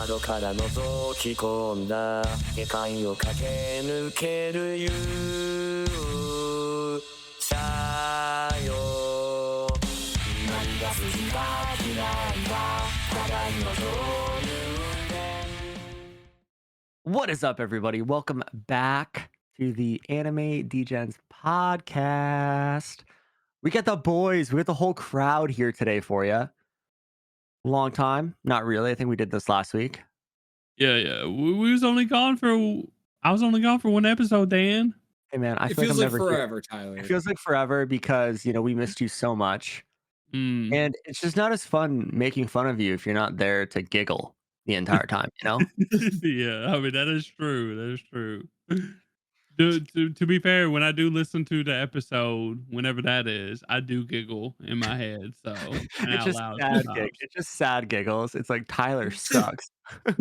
窓から覗き込んだ世界を駆け抜ける勇者よ何が好きか嫌いか互いのそういうね What is up, everybody? Welcome back to the Anime Degens podcast. We got the boys, we got the whole crowd here today for you. Long time, not really. I think we did this last week. Yeah. We was only gone for. I was only gone for one episode, Dan. Hey, man, I It feel like feels I'm like never here. forever, Tyler. It feels like forever because we missed you so much, Mm. and it's just not as fun making fun of you if you're not there to giggle the entire time. Yeah, I mean that is true. That is true. To be fair, when I do listen to the episode, whenever that is, I do giggle in my head. So and It's out just loud sad sometimes. It's just sad giggles. It's like Tyler sucks. That's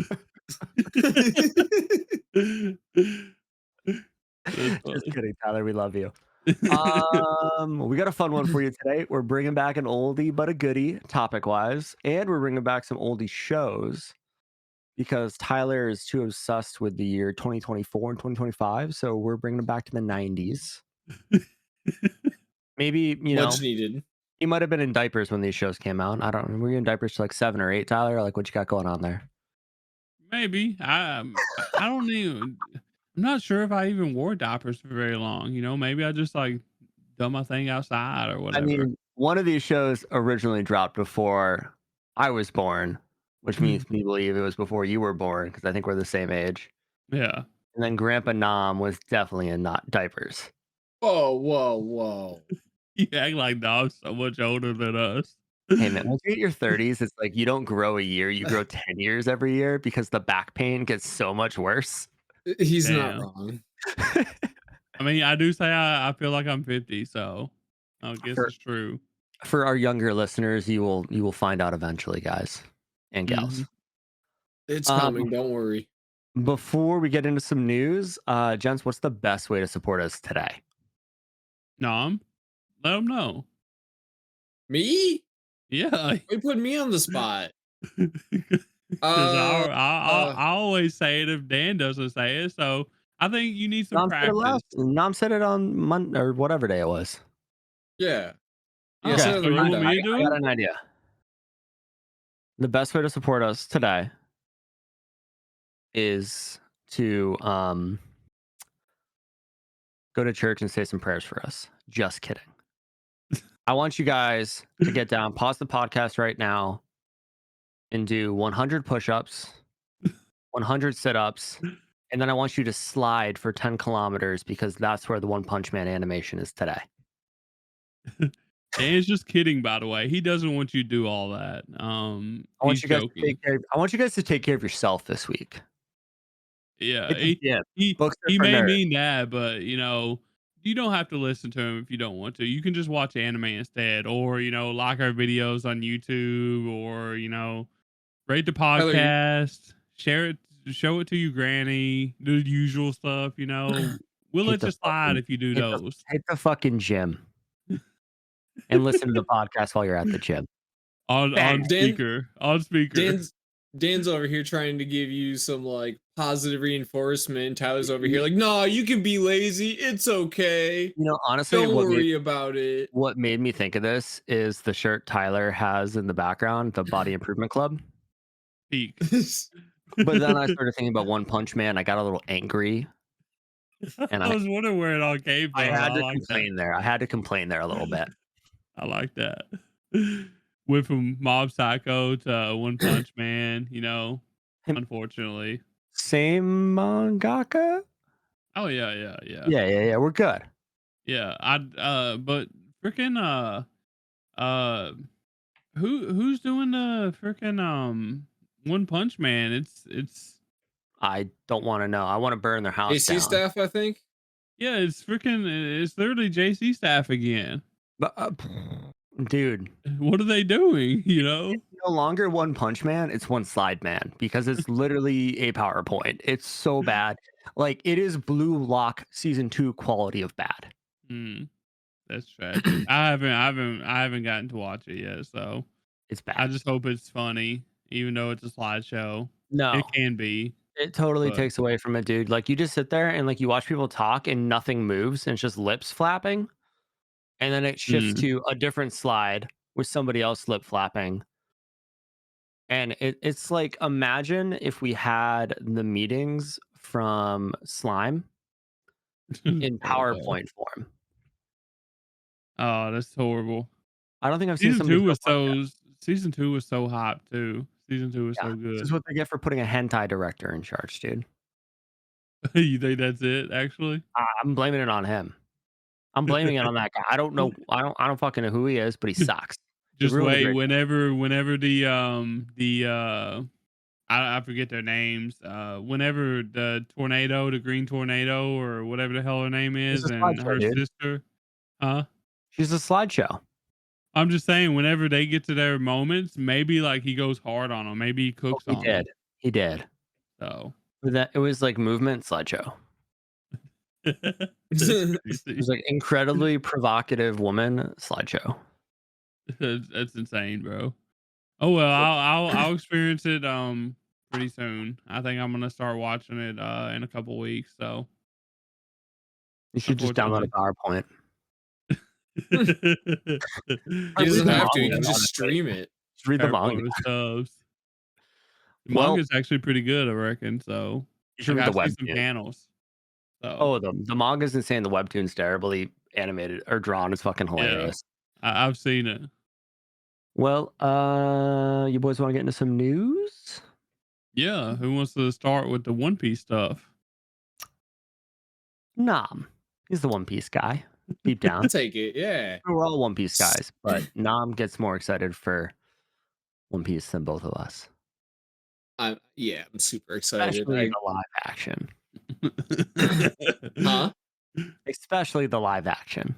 Just funny. kidding, Tyler. We love you. We got a fun one for you today. We're bringing back an oldie but a goodie, topic-wise, and we're bringing back some oldie shows because Tyler is too obsessed with the year 2024 and 2025. So we're bringing him back to the 90s. Maybe Much needed. he might have been in diapers when these shows came out. I don't know. Were you in diapers to like 7 or 8, Tyler? Or like what you got going on there? Maybe I don't even. I'm not sure if I even wore diapers for very long. Maybe I just like done my thing outside or I whatever. mean, one of these shows originally dropped before I was born, which means me believe it was before you were born because I think we're the same age. Yeah. And then Grandpa Nam was definitely in not diapers. Whoa. You act like Dom's so much older than us. Hey man, once you hit your 30s, it's like you don't grow a year, you grow 10 years every year because the back pain gets so much worse. He's Damn. not wrong. I mean, I do say I feel like I'm 50, so I guess For- it's true. For our younger listeners, you will find out eventually, guys and gals. Mhm. It's coming. Don't worry. Before we get into some news, gents, what's the best way to support us today? Nom, let them know. Me? Yeah. You put me on the spot. Because I always say it if Dan doesn't say it, so I think you need some Nam said it practice. Nam said it on Monday or whatever day it was. Yeah. Oh, say so the you want rundown. me to do I got it? an idea. The best way to support us today is to go to church and say some prayers for us. Just kidding. I want you guys to get down, pause the podcast right now, and do 100 push-ups, 100 sit-ups, and then I want you to slide for 10 kilometers because that's where the One Punch Man animation is today. Dan's just kidding, by the way. He doesn't want you to do all that. I want He's you guys joking. to take care. I want you guys to take care of yourself this week. Yeah, Hit the gym. Books are he for may nerds. mean that, but you don't have to listen to him if you don't want to. You can just watch anime instead, or like our videos on YouTube, or rate the podcast, share it, show it to your granny, do the usual stuff. We'll let you slide if you do those. Hit the fucking gym and listen to the podcast while you're at the gym. On Dan- speaker. Dan's over here trying to give you some like positive reinforcement. Tyler's over here like, nah, you can be lazy. It's okay. Honestly, Don't worry about it. What made me think of this is the shirt Tyler has in the background, the Body Improvement Club. Peak. But then I started thinking about One Punch Man. I got a little angry. And I was wondering where it all came from. I had to complain there. I had to complain there a little bit. I like that. Went from Mob Psycho to One Punch Man, unfortunately. Same mangaka? Oh yeah. Yeah. We're good. Yeah, but freaking who's doing the freaking One Punch Man? It's I don't want to know. I want to burn their house AC down. staff, I think. Yeah, it's literally JC staff again. But dude, what are they doing? It's no longer One Punch Man, it's One Slide Man because it's literally a PowerPoint. It's so bad. Like it is Blue Lock season 2 quality of bad. That's tragic. I haven't gotten to watch it yet, so it's bad. I just hope it's funny, even though it's a slideshow. No, It can be, it totally but takes away from it, dude. Like you just sit there and like you watch people talk and nothing moves and it's just lips flapping, and then it shifts mm. to a different slide with somebody else lip flapping. And it's like imagine if we had the meetings from Slime in Oh god. PowerPoint form. Oh, that's horrible. I don't think I've seen Season somebody 2 so was fucked up. so season 2 was so hot too. Season 2 was Yeah, so this good. is what they get for putting a hentai director in charge, dude. You think that's it, actually? I'm blaming it on him. I'm blaming it on that guy. I don't know. I don't fucking know who he is, but he sucks. He Just ruined a wait, great. whenever I forget their names. Whenever the green tornado or whatever the hell her name She's a is, and slideshow, her dude. sister, huh? She's a slideshow. I'm just saying, whenever they get to their moments, maybe like he goes hard on them, maybe he Oh, cooks he on them. did. He did. So But that it was like movement slideshow. that's It crazy. was like incredibly provocative woman slideshow. That's insane, bro. Oh well, I'll experience it pretty soon. I think I'm gonna start watching it in a couple weeks. So You should just download a unfortunately. PowerPoint. He Or read doesn't the have to. He manga, can just honestly. stream it. Just read the PowerPoint manga. with subs. The Well, manga's actually pretty good, I reckon. So you should like read the I've seen some webtoon. panels. So Oh, the manga's insane. The webtoon's terribly animated or drawn. It's fucking yeah, hilarious. I've seen it. Well, you boys want to get into some news? Yeah, who wants to start with the One Piece stuff? Nam. He's the One Piece guy. Deep I'll down. take it. Yeah. We're all One Piece guys, but Nam gets more excited for One Piece than both of us. I'm super excited. Especially the live action. Huh? Especially the live action.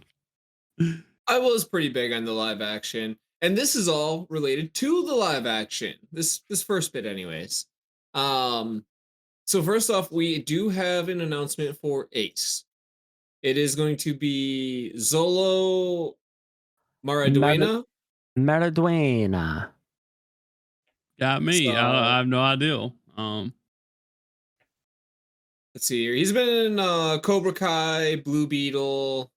I was pretty big on the live action, and this is all related to the live action. This first bit, anyways. So first off, we do have an announcement for Ace. It is going to be Zolo Maraduena. Maraduena. Got me. I So have no idea. let's see here. He's been in Cobra Kai, Blue Beetle.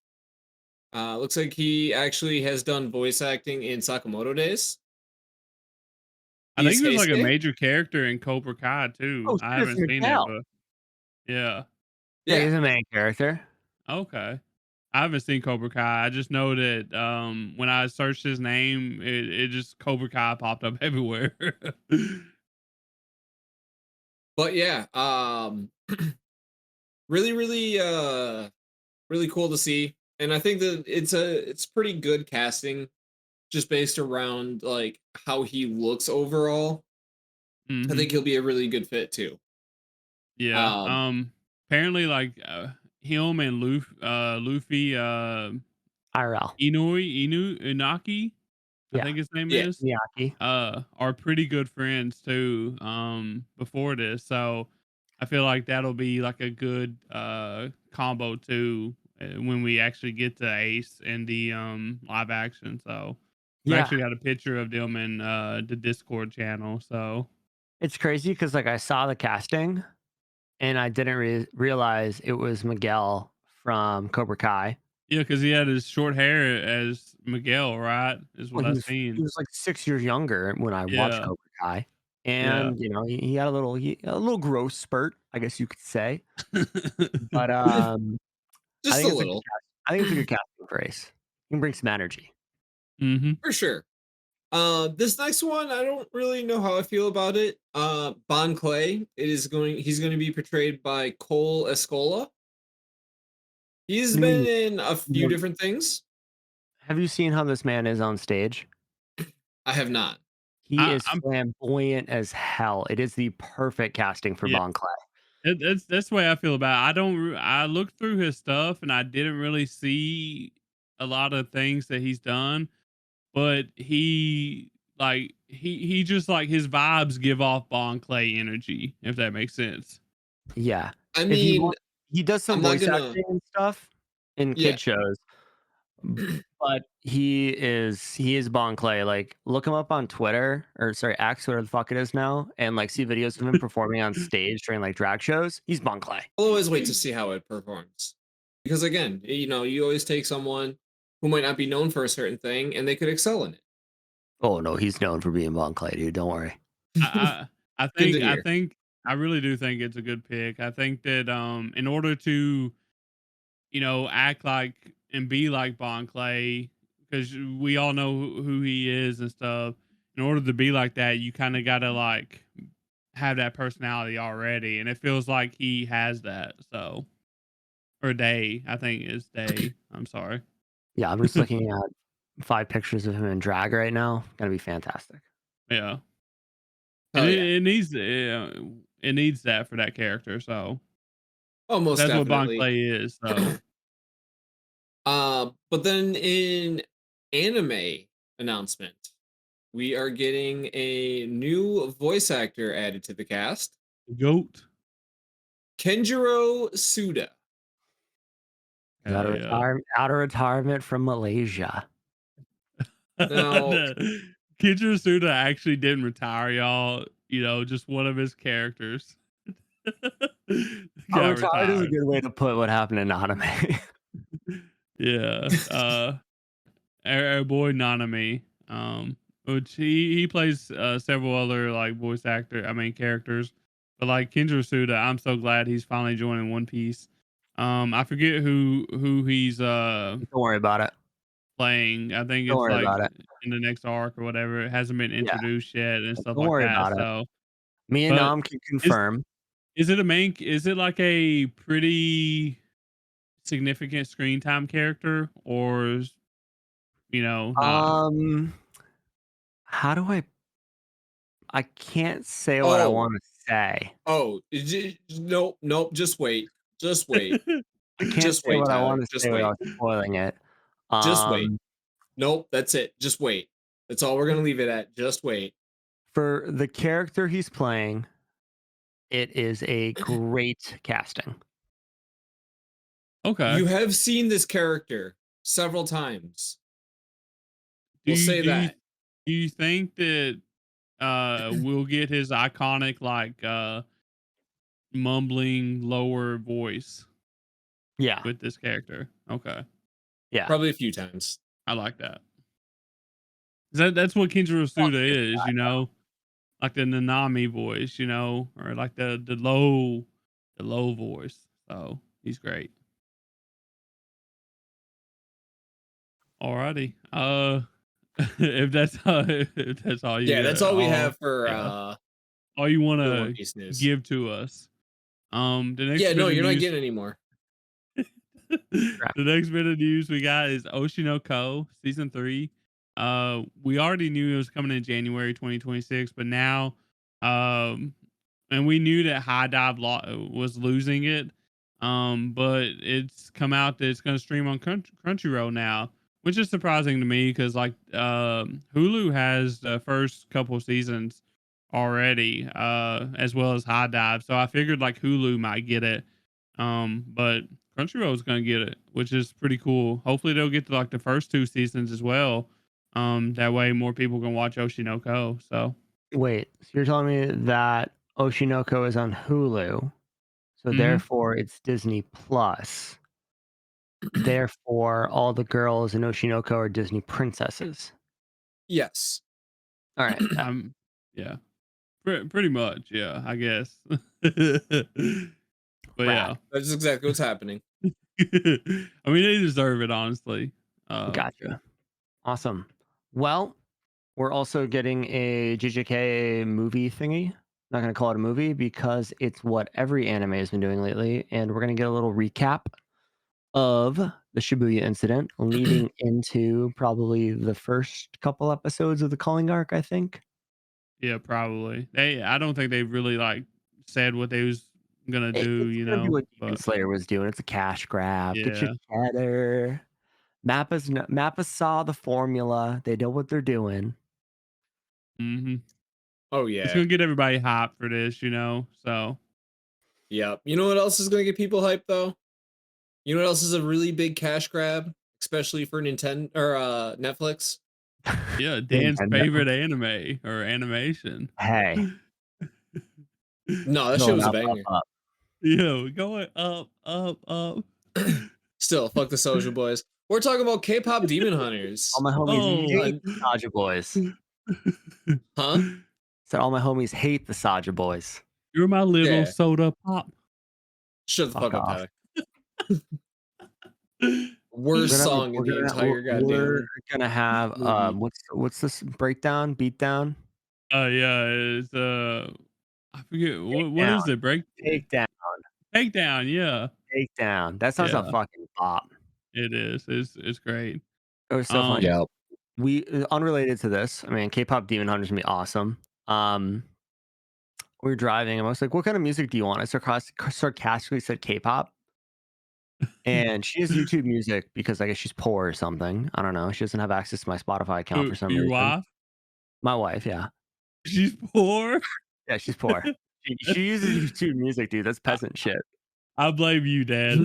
Looks like he actually has done voice acting in Sakamoto Days. I think He's he was like a Heisuke. major character in Cobra Kai too. Oh, I shit, it's haven't seen it, Miguel. but yeah. Yeah, Yeah. he's a main character. Okay. I haven't seen Cobra Kai. I just know that when I searched his name, it just Cobra Kai popped up everywhere. But yeah, really, really cool to see. And I think that it's pretty good casting just based around like how he looks overall. I hmm think he'll be a really good fit too. Yeah. Um, Apparently, like him and Luffy, IRL. Inaki, I Yeah. think his name yeah. is, Miyaki. are pretty good friends too. Before this, so I feel like that'll be like a good combo too when we actually get to Ace and the live action. So I've Yeah. actually got a picture of them in the Discord channel. So It's crazy because like I saw the casting and I didn't realize it was Miguel from Cobra Kai. yeah, because he had his short hair as Miguel, right? Is Well, what he I've was he seen. was like 6 years younger when I watched Yeah, Cobra Kai, yeah. and you know he had a little growth spurt, I guess you could say. But I Just think a it's a good little I think it's a good casting for Ace. He can bring some energy. hmm for sure. This next one, I don't really know how I feel about it. Bon Clay, he's going to be portrayed by Cole Escola. He's What do you been mean? in a few Like, different things. have you seen how this man is on stage? I have not. He is I'm flamboyant as hell. It is the perfect casting for yeah. Bon Clay. That's the way I feel about it. I looked through his stuff and I didn't really see a lot of things that he's done, but he just like his vibes give off Bon Clay energy, if that makes sense. Yeah. I If you mean, want, he does some I'm not voice gonna. acting and stuff in Yeah, kid shows, But he is Bon Clay. Like, look him up on Twitter, or sorry, X, whatever the fuck it is now, and like see videos of him performing on stage during like drag shows. He's Bon Clay. I'll always wait to see how it performs. Because again, you always take someone who might not be known for a certain thing and they could excel in it. Oh no, he's known for being Bon Clay, dude. Don't worry. I Good to think I hear. think I really do think it's a good pick. I think that in order to act like and be like Bon Clay, because we all know who he is and stuff. In order to be like that, you kind of gotta like have that personality already, and it feels like he has that. So, or Day, I think it's Day. I'm sorry. Yeah, I'm just looking at 5 pictures of him in drag right now. Gonna be fantastic. Yeah, and Hell yeah. it needs that for that character. So Oh, most that's what Bon definitely. Clay is. So But then in anime announcement, we are getting a new voice actor added to the cast, goat. Kenjiro Suda. Out of Yeah. retirement from Malaysia. Now, Kid Suda actually didn't retire, y'all. Just one of his characters. Got Retired is a retired. good way to put what happened in anime. Yeah. Our boy Nanami. Which he plays several other like characters. But like Kendra Suda, I'm so glad he's finally joining One Piece. I forget who he's Don't worry about it. playing. I think Don't it's worry like about it. in the next arc or whatever. It hasn't been Yeah, introduced yet and stuff don't like worry that. about it. So, Me and but Nam can is confirm. is it a main? Is it like a pretty significant screen time character, or not? How do I can't say what I oh, want to say. nope, just wait. Just wait. I can't Just say wait, what I Tyler. want to Just say wait. without spoiling it. Just wait. Um, Nope, that's it. Just wait. That's all we're gonna leave it at. Just wait. for the character he's playing, it is a great casting. Okay. You have seen this character several times. Do We'll you say do you that. do you think that we'll get his iconic like mumbling lower voice Yeah, with this character? Okay. yeah. Probably a few times. I like that. That's what Kenjiro Suda is, like the Nanami voice, or like the low voice. So he's great. Alrighty. If that's all you Yeah, that's all we all have for yeah, all you want the One to Piece news. give to us. The next Yeah, bit no, of you're not news getting any more. the next bit of news we got is Oshinoko season 3. We already knew it was coming in January 2026, but now, and we knew that High Dive was losing it. But it's come out that it's going to stream on Crunchyroll now, which is surprising to me because like Hulu has the first couple seasons already, as well as High Dive. So I figured like Hulu might get it. But Crunchyroll is going to get it, which is pretty cool. Hopefully they'll get to like the first 2 seasons as well. That way more people can watch Oshinoko. So Wait, so you're telling me that Oshinoko is on Hulu, so Mhm. therefore it's Disney Plus. Therefore, all the girls in Oshinoko are Disney princesses. Yes. All right. Yeah, pretty much. Yeah, I guess. But yeah, Rad. That's exactly what's happening. I mean, they deserve it, honestly. Gotcha. Awesome. Well, we're also getting a JJK movie thingy. Not going to call it a movie because it's what every anime has been doing lately. And we're going to get a little recap of the Shibuya incident leading into probably the first couple episodes of the Calling arc, I think. Yeah, probably. I don't think they really like said what they was gonna do, It's going to be what Demon but Slayer was doing. It's a cash grab. Get your yeah. cheddar. Mappa saw the formula. They know what they're doing. hmm Oh It's yeah. gonna get everybody hyped for this, so Yep. You know what else is gonna get people hyped though? You know what else is a really big cash grab? especially for Nintendo or Netflix. Yeah, Dan's Nintendo. favorite anime or animation. Hey, No, that shit going was a up, banger. up. Yo, going up, up, up. Still, fuck the Soulja Boys. We're talking about K-pop Demon All Hunters. my homies Oh. hate the Saja Boys. Huh? Said all my homies hate the Saja Boys. You're my little Yeah. soda pop. Shut the Fuck fuck up, off. Tyler. Worst song in the entire we're goddamn gonna have movie. what's this breakdown beatdown Yeah, it's I forget what down is it? takedown Takedown, yeah. takedown. That sounds a Yeah, fucking bop. it is. It's great. It was so funny. Um, Yeah. We unrelated to this. I mean, K-pop Demon Hunter's gonna be awesome. We were driving, and I was like, "What kind of music do you want?" I sarcastically said K-pop, and she has YouTube Music because I guess she's poor or something. I don't know. She doesn't have access to my Spotify account for some your reason. wife, My wife, yeah, she's poor. yeah, she's poor. She uses YouTube Music, dude. That's peasant shit. I blame you, Dad.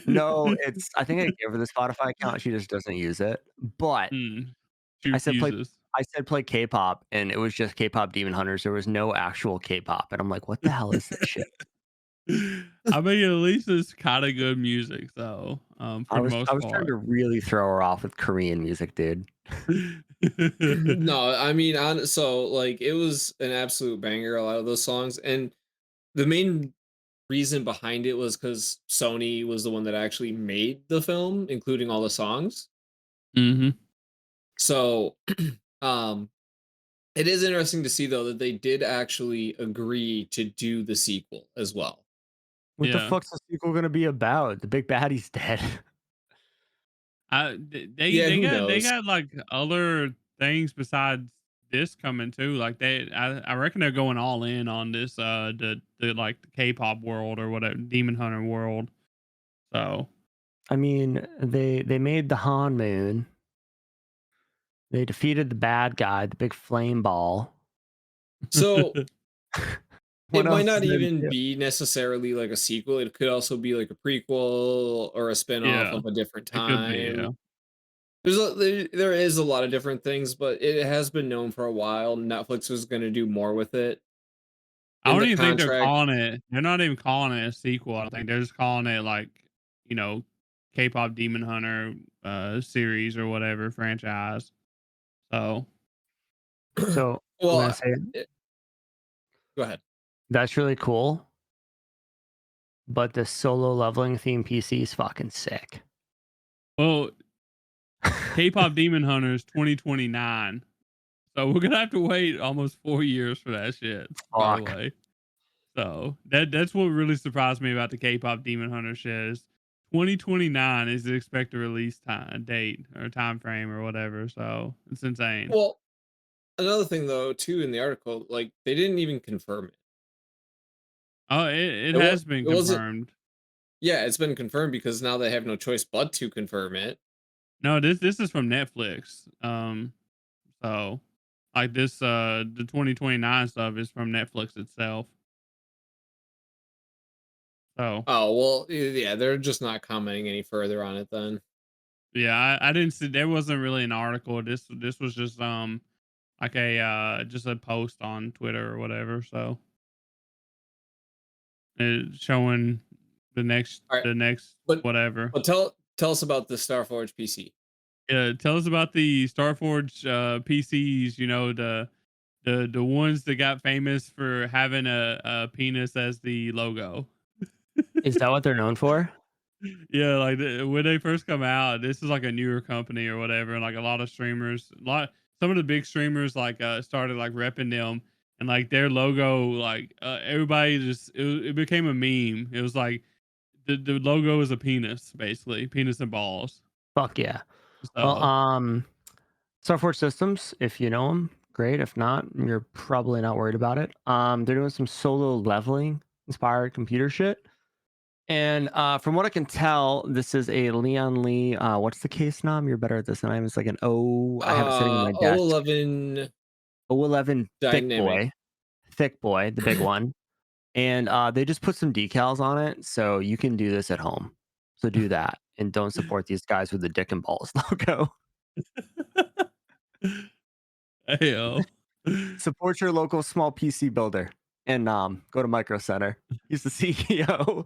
No, it's I think I gave her the Spotify account. She just doesn't use it. But She I said refuses. play K-pop, and it was just K-pop Demon Hunters. There was no actual K-pop, and I'm like, what the hell is this shit? I mean, at least it's kind of good music, though. For the most I was trying part. to really throw her off with Korean music, dude. No, I mean, so like it was an absolute banger. A lot of those songs, and the main reason behind it was because Sony was the one that actually made the film, including all the songs. hmm So, um, it is interesting to see though that they did actually agree to do the sequel as well. What the Yeah. fuck's the sequel gonna be about? The big baddie's dead. Yeah, who They knows? got like other things besides this coming too. Like I reckon they're going all in on this the like the K-pop world or whatever Demon Hunter world. So I mean, they made the Han Moon. They defeated the bad guy, the big flame ball. So What it might else is not there to even do? be necessarily like a sequel. It could also be like a prequel or a spin-off yeah, of a different it could be. Yeah. time. There is a lot of different things, but it has been known for a while. Netflix was going to do more with it I in don't the even think they're contract. calling it. They're not even calling it a sequel. I don't think they're just calling it like you know K-pop Demon Hunter series or whatever franchise. So So I'm gonna Well, say go ahead. that's really cool, but the solo leveling theme PC is fucking sick. well, K-pop Demon Hunters 2029. So we're gonna have to wait almost 4 years for that shit. By the Fuck. way, so that's what really surprised me about the K-pop Demon Hunter shit is 2029 is the expected release time date or time frame or whatever. So it's insane. Well, another thing though, too, in the article, like they didn't even confirm it. Oh, it It, has been it wasn't. confirmed. Yeah, it's been confirmed because now they have no choice but to confirm it. No, this is from Netflix. So like this the 2029 stuff is from Netflix itself. So Oh well, yeah, they're just not commenting any further on it then. yeah, I didn't see there wasn't really an article. This was just like a just a post on Twitter or whatever. So it's showing All right, the next but whatever. tell us about the Starforge PC. Yeah, tell us about the Starforge PCs. You know the ones that got famous for having a penis as the logo. Is that what they're known for? Yeah, like when they first come out, this is like a newer company or whatever, and like a lot of streamers, some of the big streamers like started like repping them, and like their logo, like everybody just it became a meme. It was like the logo is a penis, basically penis and balls. Fuck yeah. Well, So Starforge Systems, if you know them, great. If not, you're probably not worried about it. They're doing some solo leveling inspired computer shit. And from what I can tell, this is a Leon Lee. What's the case nom? You're better at this than I am. It's like an O. I have it sitting on my desk. 011 O11 dynamic. thick boy, the big one. And they just put some decals on it, so you can do this at home. So do that. and don't support these guys with the dick and balls logo. Heyo. Support your local small PC builder and go to Micro Center. He's the CEO.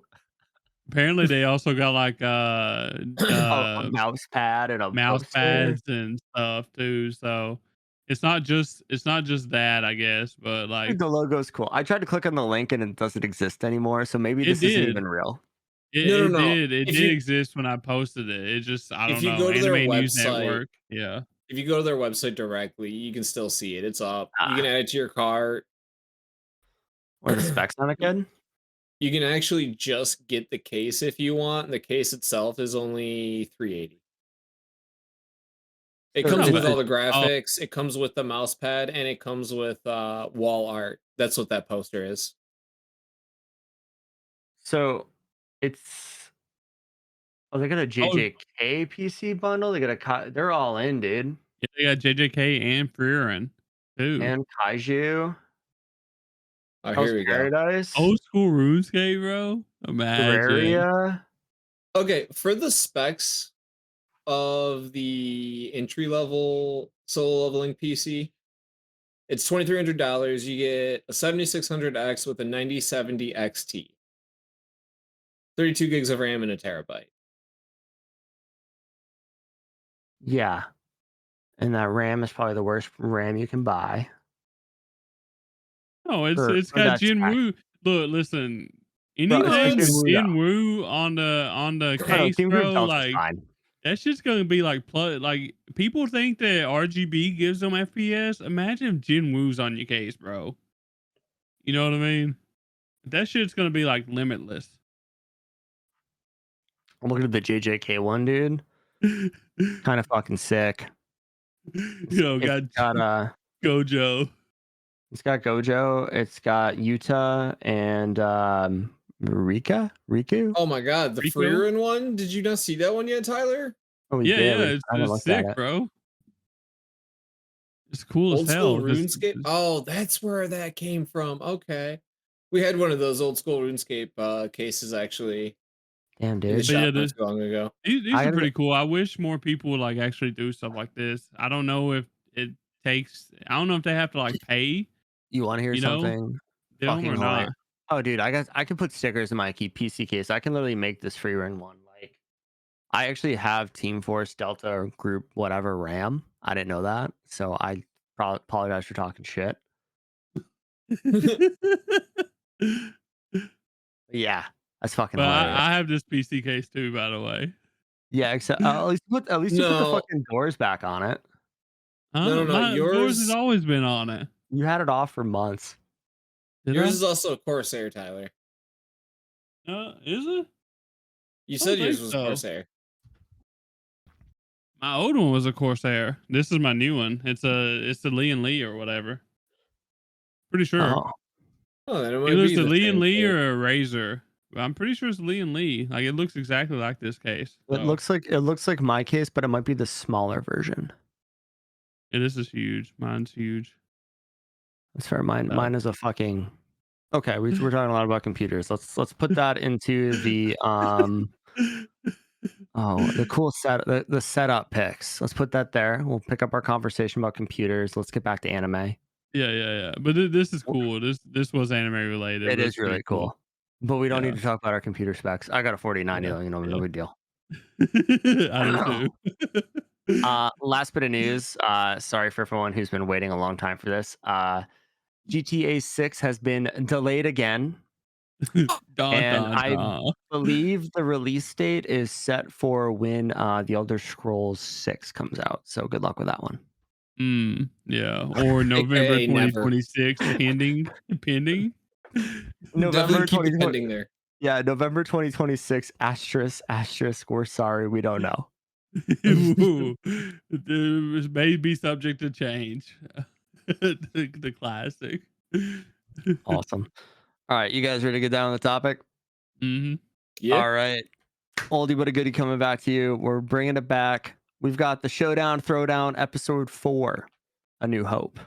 Apparently, they also got like A mouse pad and a mouse poster. pads and stuff too. So it's not just that, I guess, but Dude, like the logo's cool. I tried to click on the link and it doesn't exist anymore. So maybe it this isn't did. even real. It No. did. It If did you- exist when I posted it. It just I If don't you know. go to their Anime News website- Network. Yeah. If you go to their website directly, you can still see it. It's up. You can Ah. add it to your cart. Or the specs on it good? You can actually just get the case if you want. The case itself is only $380. It So comes it's with all a- the graphics. It comes with the mouse pad, and it comes with wall art. That's what that poster is. So it's they got a JJK PC bundle. They got they're all in, dude. Yeah, they got JJK and Freerin too. And Kaiju. Oh, Hell's here we go. Paradise. Old school RuneScape, bro. Imagine. Terraria. Okay, for the specs of the entry level solo leveling PC, it's $2,300. You get a 7600X with a 9070 XT, 32 gigs of RAM, and a terabyte. Yeah. And that RAM is probably the worst RAM you can buy. Oh, it's For got that spec. Jinwoo. Look, listen. Bro, Anything it's with Jinwoo, though. Jinwoo on the case, Team Group bro, tells us like fine. that shit's gonna be like like people think that RGB gives them FPS. Imagine if Jinwoo's on your case, bro. You know what I mean? That shit's gonna be like limitless. I'm looking at the JJK one, dude. Kind of fucking sick. Yo, It's got Gojo. it's got Gojo, it's got Yuta and Riku. Oh my god, the Rico? Freerin one? Did you not see that one yet, Tyler? Oh, we Yeah, did. We it's haven't looked at sick, it. bro. It's cool Old as hell. school RuneScape? Oh, that's where that came from. Okay. We had one of those old school RuneScape cases actually Damn, in the dude. yeah, shop not too long ago. These I are gotta pretty cool. I wish more people would like actually do stuff like this. I don't know if it takes. I don't know if they have to like pay You want to hear You know, something them fucking or hilarious? not. Oh, dude, I can put stickers in my PC case. I can literally make this free run one. Like, I actually have Team Force Delta or Group whatever RAM. I didn't know that, so I apologize for talking shit. Yeah, that's fucking But hilarious. I have this PC case too, by the way. Yeah, except at least you put the No. fucking doors back on it. No, My doors has yours- always been on it. You had it off for months. Did Yours I? is also a Corsair, Tyler. Is it? You don't said yours think was so. Corsair. My old one was a Corsair. This is my new one. It's the Lee and Lee or whatever. Pretty sure. Oh, Oh, then it might Either be it's a the Lee same and Lee thing. or a Razor. But I'm pretty sure it's Lee and Lee. Like it looks exactly like this case. it looks like my case, but it might be the smaller version. Yeah, this is huge. Mine's huge. That's fair. Mine Oh. is a fucking. Okay, we're talking a lot about computers. Let's put that into the the cool the setup picks. Let's put that there. We'll pick up our conversation about computers. Let's get back to anime. Yeah. But this is cool. This was anime related. It but is it's pretty really cool. But we don't Yeah. need to talk about our computer specs. I got a 4090 Yeah, though, no yeah. big deal. I do too. Last bit of news. Sorry for everyone who's been waiting a long time for this. GTA 6 has been delayed again. And I believe the release date is set for when The Elder Scrolls 6 comes out. So good luck with that one. Yeah. Or November AKA never. 2026 pending. November Definitely keep it 2020 pending there. Yeah, November 2026 asterisk. We're sorry, we don't know. Ooh, this may be subject to change. the classic. Awesome. All right, you guys ready to get down on the topic? Mm-hmm. Yeah. All right. Oldie but a goodie coming back to you. We're bringing it back. We've got the Showdown Throwdown episode 4, A New Hope.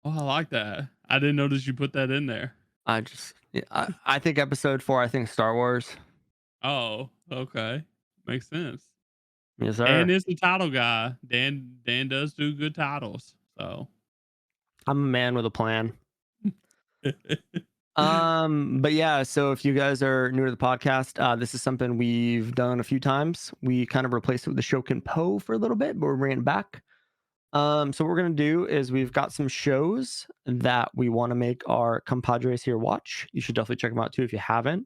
Oh, I like that. I didn't notice you put that in there. I think episode 4, I think Star Wars. Oh, okay. Makes sense. Yes, Dan sir. is the title guy. Dan does do good titles. So I'm a man with a plan. But yeah, so if you guys are new to the podcast, this is something we've done a few times. We kind of replaced it with the Show Ken Pon for a little bit, but we're bringing it back. So what we're gonna do is we've got some shows that we want to make our compadres here watch. You should definitely check them out too if you haven't.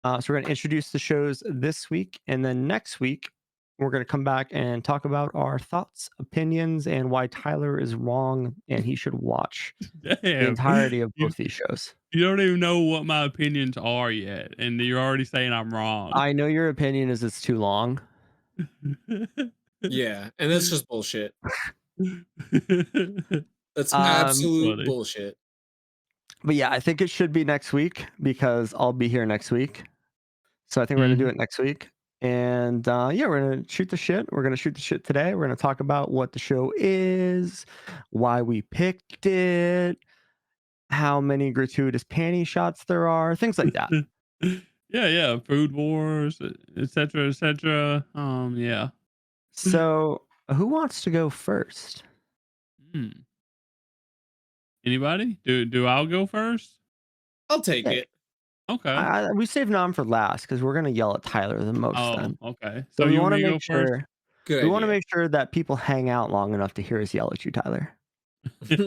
So we're gonna introduce the shows this week, and then next week we're gonna come back and talk about our thoughts, opinions, and why Tyler is wrong and he should watch the damn, entirety of you both these shows. you don't even know what my opinions are yet, and you're already saying I'm wrong. I know your opinion is it's too long. Yeah, and that's just bullshit. That's Um, absolute Funny. bullshit. but yeah, I think it should be next week because I'll be here next week. So I think we're gonna do Mhm. it next week. And yeah, we're gonna shoot the shit. We're gonna shoot the shit today. We're gonna talk about what the show is, why we picked it, how many gratuitous panty shots there are, things like that. Yeah, food wars, etc., etc. Yeah. So who wants to go first? Hmm. Anybody? Do I'll go first? I'll take Yeah, it. Okay. we saved Nam for last because we're gonna yell at Tyler the most Oh, then. okay. So So we you want want to me to make go first? sure Good we want to idea. make sure that people hang out long enough to hear us yell at you, Tyler. We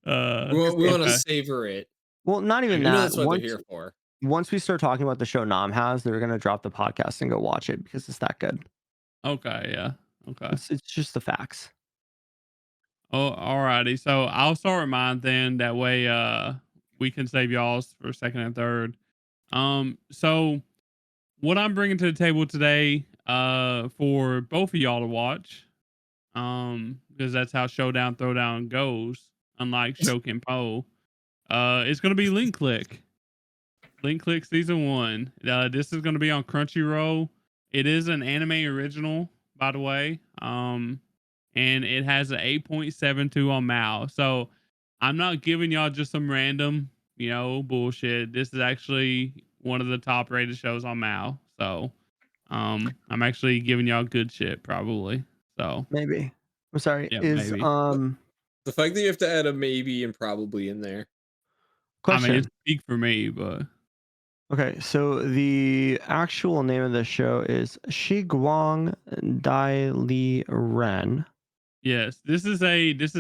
want to Okay. savor it. Well, not even You know that. that's what they're here for. Once we start talking about the show Nam has, they're gonna drop the podcast and go watch it because it's that good. Okay, yeah. Okay. It's just the facts. Oh, alrighty. So I'll start with mine then. That way, we can save y'all's for second and third. So what I'm bringing to the table today, for both of y'all to watch, because that's how Showdown Throwdown goes. Unlike Show Ken Pon, it's gonna be Link Click. Link Click season 1. This is gonna be on Crunchyroll. It is an anime original, by the way. And it has an 8.72 on Mal. So I'm not giving y'all just some random, bullshit. This is actually one of the top rated shows on Mal. So I'm actually giving y'all good shit probably. So Maybe. I'm sorry. yeah, Is maybe. The fact that you have to add a maybe and probably in there. I mean, question. it's peak for me, but Okay, so the actual name of the show is Shiguang Dai Li Ren. yes, this is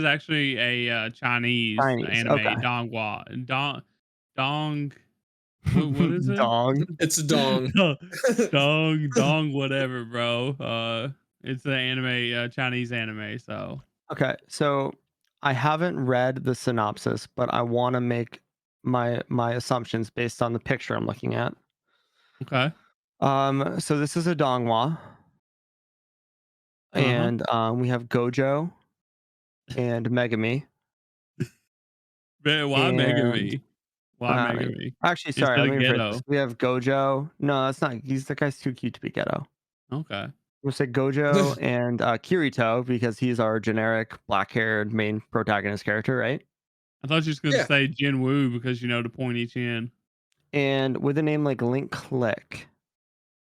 actually a Chinese Chinese. anime, Okay. Donghua. Dong what is it? Dong. It's dong. Dong, whatever, bro. It's an anime, Chinese anime. So Okay, so I haven't read the synopsis, but I want to make my assumptions based on the picture I'm looking at. okay, So this is a Donghua, uh-huh. and we have Gojo and Megami, Man, why and Megami? Why I mean, Megami actually, sorry, instead let of me rephrase this. Ghetto? We have Gojo. No, that's not. That guy's too cute to be ghetto. Okay, We'll say Gojo and Kirito because he's our generic black-haired main protagonist character, right? I thought you was gonna Yeah. say Jin Woo because the pointy chin. And with a name like Link Click,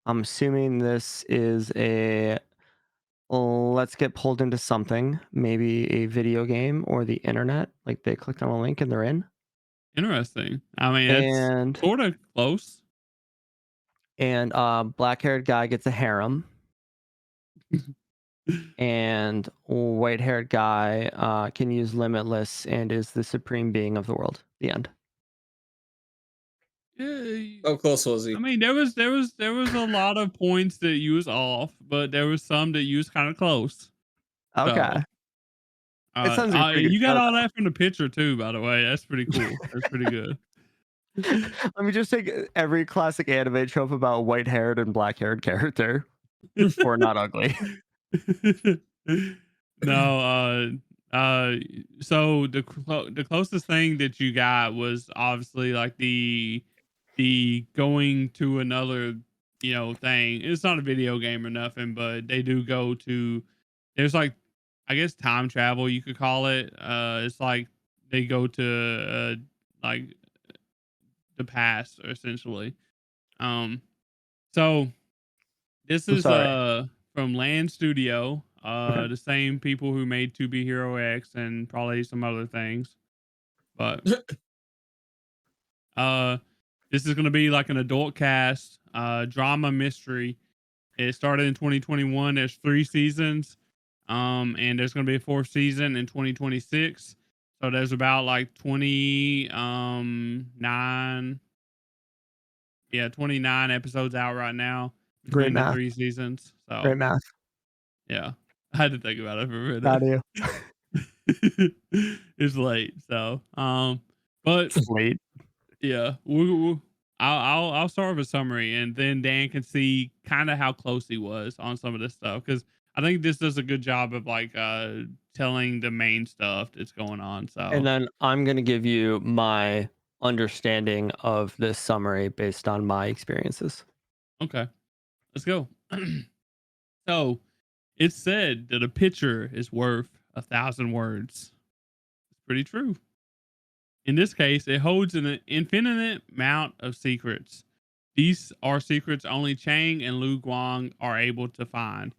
I'm assuming this is a let's get pulled into something, maybe a video game or the internet. Like they clicked on a link and they're in. Interesting. I mean, that's And sort of close. black-haired guy gets a harem, and white-haired guy can use limitless and is the supreme being of the world. The end. Yeah, How close was I he? mean, there was a lot of points that you was off, but there was some that you was kind of close. Okay. So, It sounds like a pretty good you got show, all that from the picture too, by the way. That's pretty cool. That's pretty good. Let me just take every classic anime trope about white-haired and black-haired character, or not ugly. No, so the closest thing that you got was obviously like the going to another thing. It's not a video game or nothing, but they do go to. There's like, I guess, time travel you could call it. It's like they go to like the past essentially. Um, So this I'm is sorry. from Land Studio, Okay. the same people who made To Be Hero X and probably some other things. But uh this is gonna be like an adult cast, drama mystery. It started in 2021. There's 3 seasons. And there's gonna be a 4th season in 2026. So there's about like 9, yeah, 29 episodes out right now Great between the math. 3 seasons. So Great math. yeah, I had to think about it for a Proud minute. of you. It's late, so but Late. yeah, I'll start with a summary, and then Dan can see kind of how close he was on some of this stuff, because I think this does a good job of like telling the main stuff that's going on. And So then I'm going to give you my understanding of this summary based on my experiences. okay, let's go. So it's said that a picture is worth 1,000 words. It's pretty true. In this case, it holds an infinite amount of secrets. These are secrets only Chang and Lu Guang are able to find.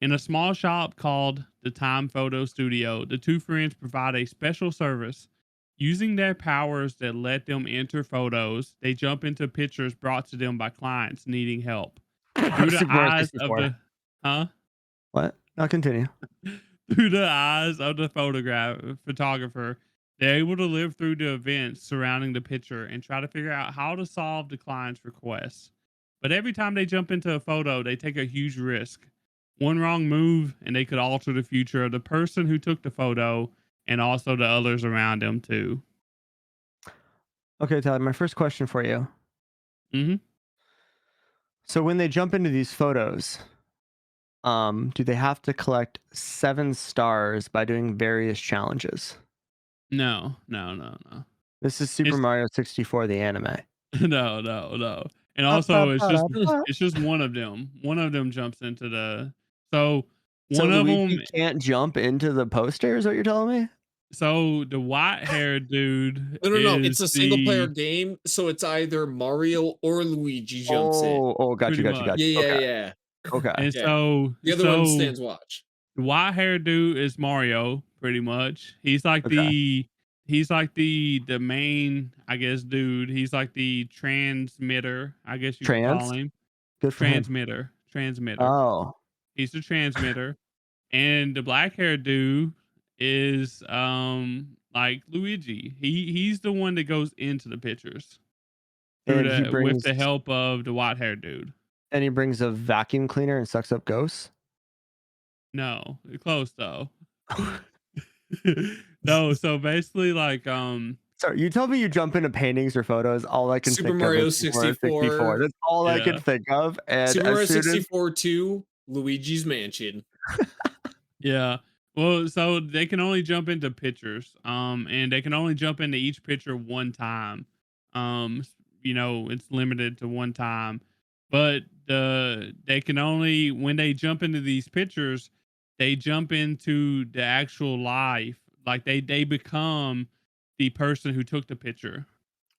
In a small shop called the Time Photo Studio, the two friends provide a special service. Using their powers that let them enter photos, they jump into pictures brought to them by clients needing help. Through the Super Mario eyes of 64. the huh? What? I'll continue. Through the eyes of the photographer, they're able to live through the events surrounding the picture and try to figure out how to solve the client's requests. But every time they jump into a photo, they take a huge risk. One wrong move, and they could alter the future of the person who took the photo and also the others around them, too. Okay, Tyler, my first question for you. Mm-hmm. So when they jump into these photos, do they have to collect 7 stars by doing various challenges? No. This is Super It's Mario 64, the anime. no. And also, it's just one of them. One of them jumps into the so So one of them. Luigi can't jump into the poster, is what you're telling me? So the white haired dude No. It's is a single player the game, so it's either Mario or Luigi jumps in. Gotcha, pretty gotcha, much. gotcha. Yeah, Okay, yeah. okay. And Yeah. The other one so stands watch. the white haired dude is Mario, pretty much. Okay. He's like the main, I guess, dude. He's like the transmitter, I guess you could call Trans? him. Good for him. Transmitter. Oh, He's the transmitter. And the black haired dude is like Luigi. He's the one that goes into the pictures through and he the with brings the help of the white haired dude. a vacuum cleaner and sucks up ghosts? No, close though. No, so basically like Sorry, you told me you jump into paintings or photos. All I can Super think of Mario is Super Mario 64. That's all I can yeah. think of. And Super as Mario soon as 64 2, Luigi's Mansion. Yeah. Well, so they can only jump into pictures. And they can only jump into each picture one time. It's limited to one time. But they can only when they jump into these pictures, they jump into the actual life. Like they become the person who took the picture.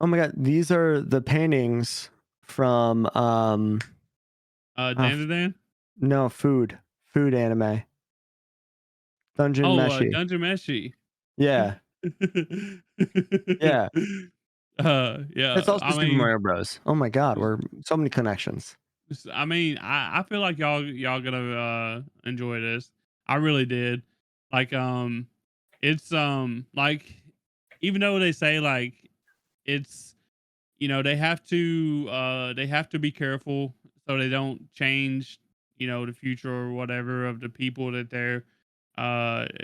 oh my god, these are the paintings from Dan to Dan? no, food anime. Dungeon Oh, Meshi. Dungeon Meshi. Yeah. Yeah. Yeah. It's also I Super mean, Mario Bros. Oh my god, we're so many connections. I feel like y'all gonna enjoy this. I really did. Like it's like even though they say like it's they have to be careful so they don't change the future or whatever of the people that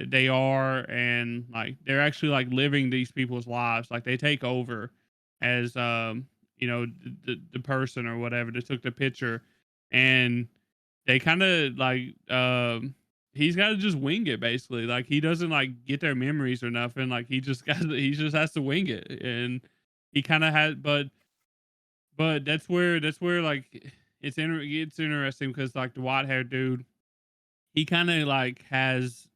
they are, and like they're actually like living these people's lives, like they take over as the person or whatever that took the picture, and they kind of like he's got to just wing it basically, like he doesn't like get their memories or nothing, like he just has to wing it, and he kind of had but that's where like it's interesting because like the white haired dude, he kind of like has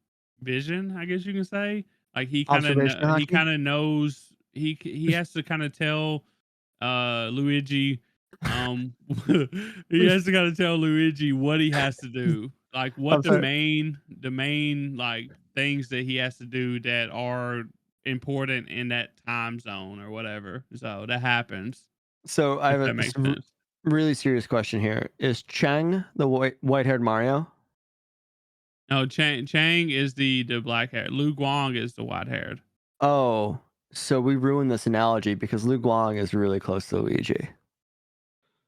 vision, I guess you can say. Like Observation he hockey? kind of knows he has to kind of tell Luigi Um, he has to gotta tell Luigi what he has to do, like I'm what sorry. the main like things that he has to do that are important in that time zone or whatever. So that happens, So I if have that a makes sense. really serious question here. Is Chang the white-haired Mario? No, Chang is the black hair. Lu Guang is the white haired. Oh, so we ruined this analogy because Lu Guang is really close to Luigi.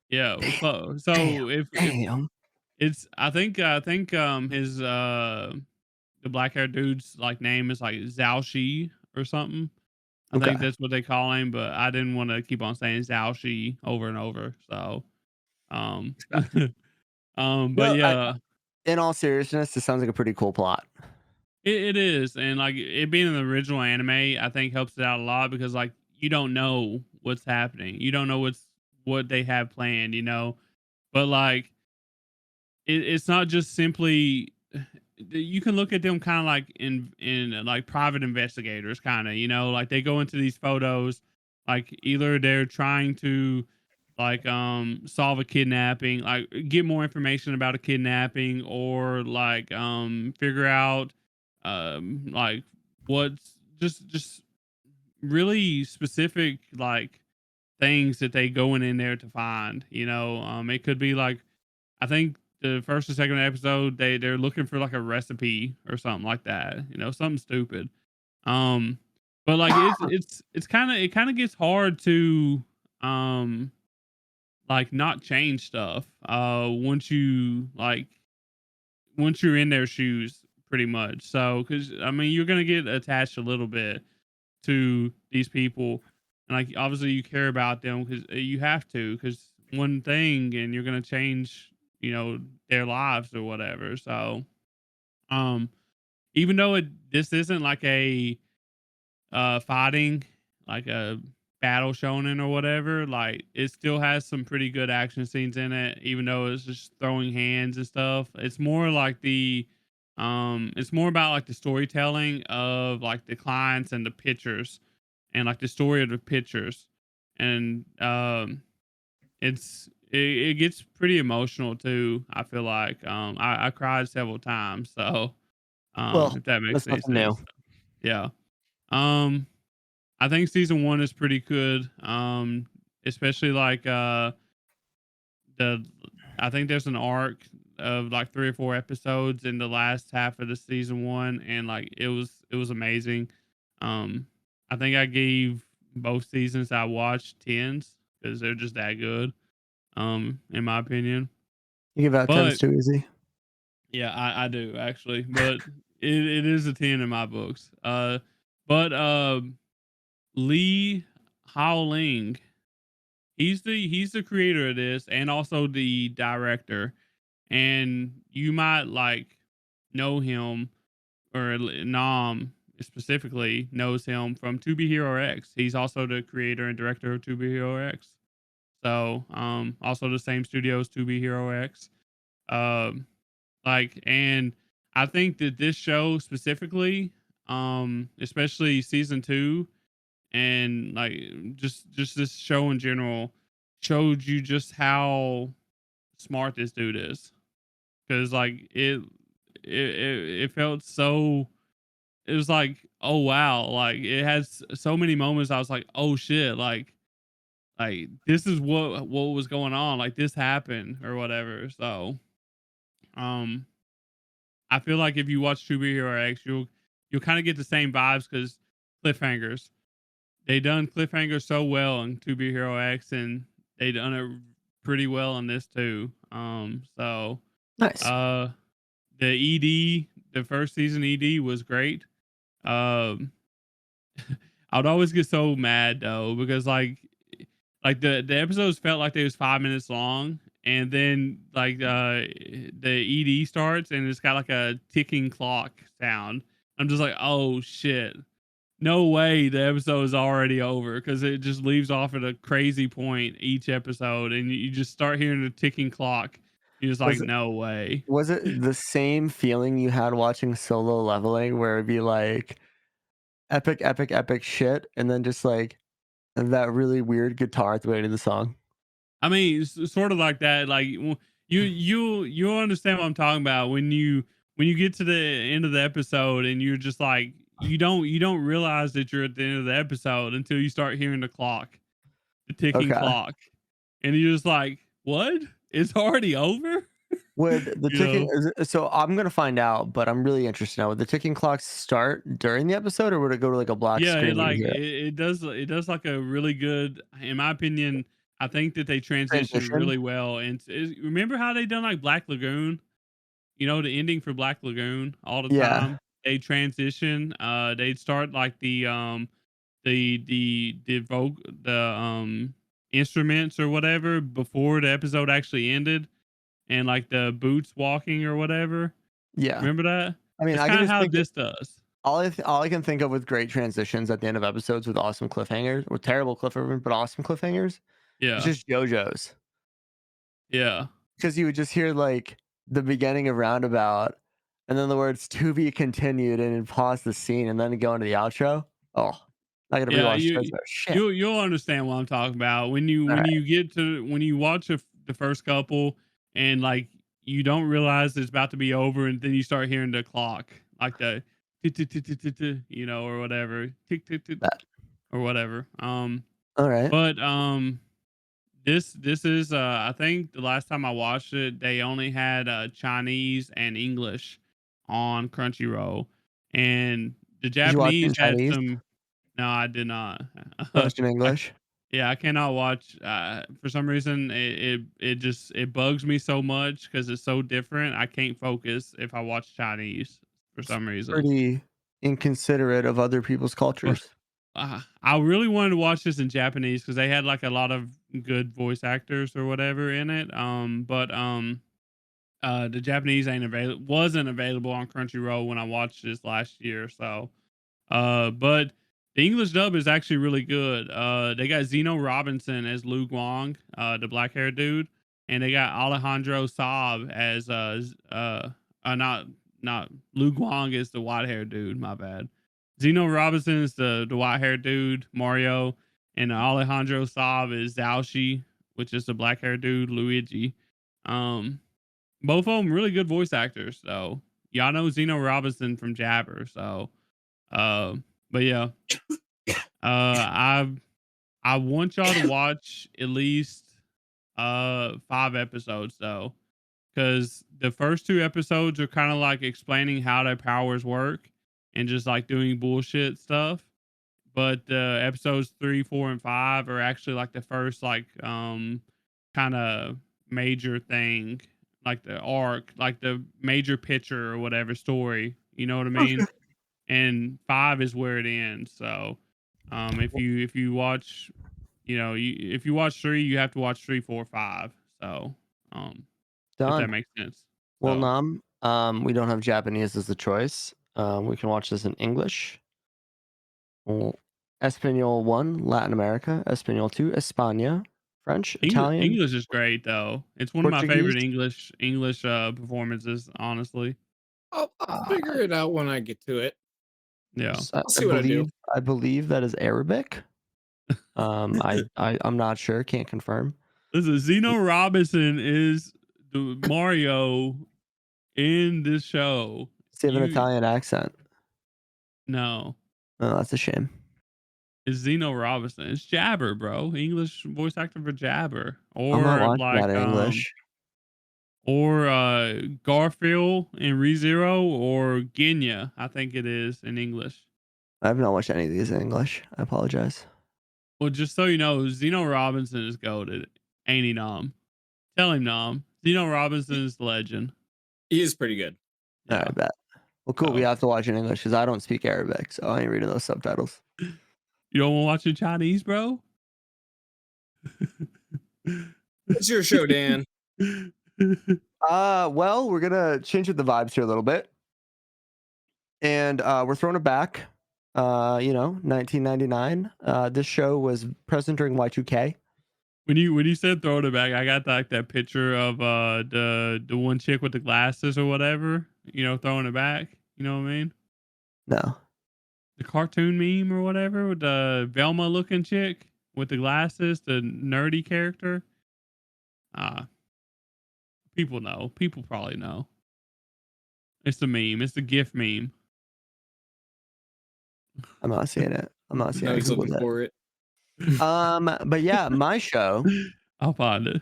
Yeah, we're Damn, close. damn, So if damn. it's I think his the black haired dude's like name is like Zhao Shi or something. I Okay. think that's what they call him, but I didn't want to keep on saying Zhao Shi over and over. So um but No, yeah, in all seriousness, this sounds like a pretty cool plot. it is. And like it being an original anime, I think helps it out a lot because like you don't know what's happening. You don't know what they have planned, you know. But like it's not just simply you can look at them kind of like in like private investigators kind of, you know, like they go into these photos like either they're trying to like solve a kidnapping, like get more information about a kidnapping or like figure out like what's just really specific like things that they going in there to find, you know. It could be like I think the first or second episode they're looking for like a recipe or something like that, you know, something stupid. Um, but like it's kind of it kind of gets hard to um like not change stuff once you're in their shoes pretty much. So because I mean you're gonna get attached a little bit to these people, and like obviously you care about them because you have to because one thing and you're gonna change, you know, their lives or whatever. So um even though this isn't like a fighting like a battle shonen or whatever, like it still has some pretty good action scenes in it, even though it's just throwing hands and stuff. It's more like it's more about like the storytelling of like the clients and the pictures and like the story of the pictures. And it gets pretty emotional too. I feel like I cried several times. So Well, if that makes that's any nothing new. sense. Yeah. Um I think season 1 is pretty good. Especially like the I think there's an arc of like 3 or 4 episodes in the last half of the season 1 and like it was amazing. Um I think I gave both seasons I watched 10s cuz they're just that good in my opinion. You give out tens But too easy. yeah, I do actually, but it is a 10 in my books. But Lee Haoling, he's the creator of this and also the director. And you might like know him or Nam specifically knows him from To Be Hero X. He's also the creator and director of To Be Hero X. So also the same studio as To Be Hero X. Um like and I think that this show specifically, especially season 2 and like just this show in general showed you just how smart this dude is because like it felt so it was like oh wow like it has so many moments I was like oh shit like this is what was going on like this happened or whatever. So um I feel like if you watch Hero X you'll kind of get the same vibes because cliffhangers. They done cliffhanger so well in To Be Hero X, and they done it pretty well in this too. So Nice. uh, the ED, the first season ED was great. Um, I would always get so mad though because like the episodes felt like they was 5 minutes long, and then like the ED starts and it's got like a ticking clock sound. I'm just like, oh shit, no way the episode is already over because it just leaves off at a crazy point each episode, and you just start hearing the ticking clock. You're just like, Was it no way. was it the same feeling you had watching Solo Leveling where it'd be like epic, epic, epic shit, and then just like that really weird guitar at the beginning of the song? I mean, it's sort of like that. Like you'll understand what I'm talking about when you get to the end of the episode and you're just like you don't realize that you're at the end of the episode until you start hearing the ticking Okay. clock, and you're just like, what? It's already over. Would the You ticking? know? So I'm gonna find out, but I'm really interested now. Would the ticking clocks start during the episode, or would it go to like a black Yeah, screen? And you hear it? it does like a really good, in my opinion. I think that they transition Transition? really well. And remember how they done like Black Lagoon? You know, the ending for Black Lagoon all the Yeah, time. They transition. They'd start like the instruments or whatever before the episode actually ended, and like the boots walking or whatever. yeah. Remember that? I mean, That's I can kind of just how think this does. all I can think of with great transitions at the end of episodes with awesome cliffhangers, or terrible cliffhangers, but awesome cliffhangers. It's Yeah, just JoJo's, yeah. because you would just hear like the beginning of Roundabout, and then the words "to be continued," and then pause the scene, and then go into the outro. Oh, I gotta Yeah, rewatch JoJo. Shit. you'll understand what I'm talking about All when right. you get to when you watch the first couple, and like you don't realize it's about to be over, and then you start hearing the clock, like the tick, tick, tick, tick, tick, tick, you know, or whatever, tick tick tick, Bet. or whatever. All right. But this is I think the last time I watched it, they only had Chinese and English on Crunchyroll, and the Did you watch it in Japanese had Chinese? some. No, I did not. Watched in I English? Yeah, I cannot watch. For some reason, it just it bugs me so much because it's so different. I can't focus if I watch Chinese for It's some reason. pretty inconsiderate of other people's But cultures. I really wanted to watch this in Japanese because they had like a lot of good voice actors or whatever in it. The Japanese ain't available wasn't available on Crunchyroll when I watched this last year. So but the English dub is actually really good. They got Zeno Robinson as Lu Guang, the black haired dude, and they got Alejandro Saab as not Lu Guang is the white haired dude. My bad. Zeno Robinson is the white haired dude, Mario, and Alejandro Saab is Zhaoxi, which is the black haired dude, Luigi. Um, Both of them really good voice actors. So y'all know Zeno Robinson from Jabber. So uh, but yeah, I want y'all to watch at least 5 episodes though, because the first 2 episodes are kind of like explaining how their powers work and just like doing bullshit stuff. But episodes 3, 4, and 5 are actually like the first like kind of major thing, like the arc, like the major picture or whatever story. You know what I mean? And 5 is where it ends. So, if you watch, if you watch 3, you have to watch 3, 4, 5. So, um, if that Done. makes sense. Well, So, we don't have Japanese as a choice. We can watch this in English. Well, Espanol 1, Latin America. Espanol 2, España. French, Italian, English is great though. It's one of my Portuguese. favorite English performances, honestly. I'll Uh, figure it out when I get to it. Yeah. I'll see what I do. I believe that is Arabic. I'm not sure. Can't confirm. Listen, Zeno Robinson is the Mario in this show. Does he have an You Italian accent? No, Oh, that's a shame. it's Zeno Robinson. It's Jabber, bro. English voice actor for Jabber, I'm not or watching that in English. Garfield in ReZero, or Genya. I think it is in English. I've not watched any of these in English. I apologize. Well, just so you know, Zeno Robinson is goated. Ain't he, Nom? Tell him, Nom. Zeno Robinson is the legend. He is pretty good. All Yeah. right, bet. Well, cool. We So, have to watch in English because I don't speak Arabic, so I ain't reading those subtitles. you don't want to watch in Chinese, bro? It's your show, Dan. Well, we're gonna change up the vibes here a little bit, and we're throwing it back. 1999. This show was present during Y2K. When you said throwing it back, I got like that picture of the one chick with the glasses or whatever, throwing it back. You know what I mean? No. The cartoon meme or whatever with the Velma looking chick with the glasses, the nerdy character. Uh, people know. People probably know. It's the meme. It's the GIF meme. I'm not seeing it. I'm not seeing I it. was looking Googled for it. it. But yeah, my show I'll find it.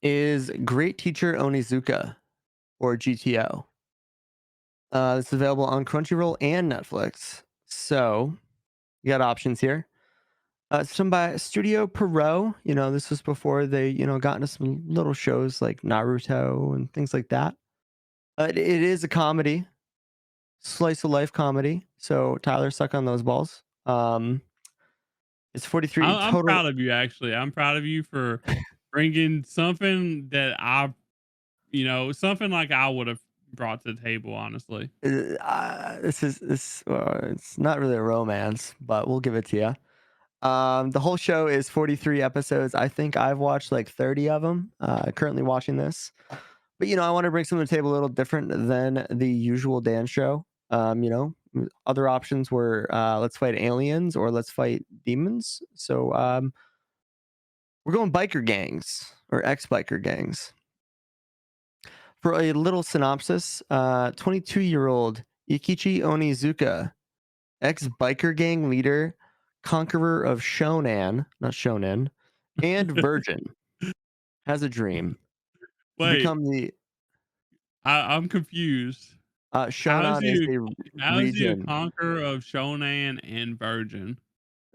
is Great Teacher Onizuka, or GTO. It's available on Crunchyroll and Netflix. So you got options here. It's done by Studio Pierrot. You know, this was before they, got into some little shows like Naruto and things like that. It is a comedy, slice of life comedy. So Tyler, suck on those balls. It's 43 I'm total. proud of you, actually. I'm proud of you for bringing something that something like I would have brought to the table, honestly. It's not really a romance, but we'll give it to you. The whole show is 43 episodes. I think I've watched like 30 of them. Currently watching this, but I want to bring something to the table a little different than the usual Dan show. Other options were let's fight aliens or let's fight demons. So we're going biker gangs or ex-biker gangs. For a little synopsis, 22-year-old Ikichi Onizuka, ex-biker gang leader, conqueror of Shonan, not Shonen, and virgin, has a dream to Wait, become the I'm confused. How is Shonan is he? a How is he a region. conqueror of Shonan and virgin?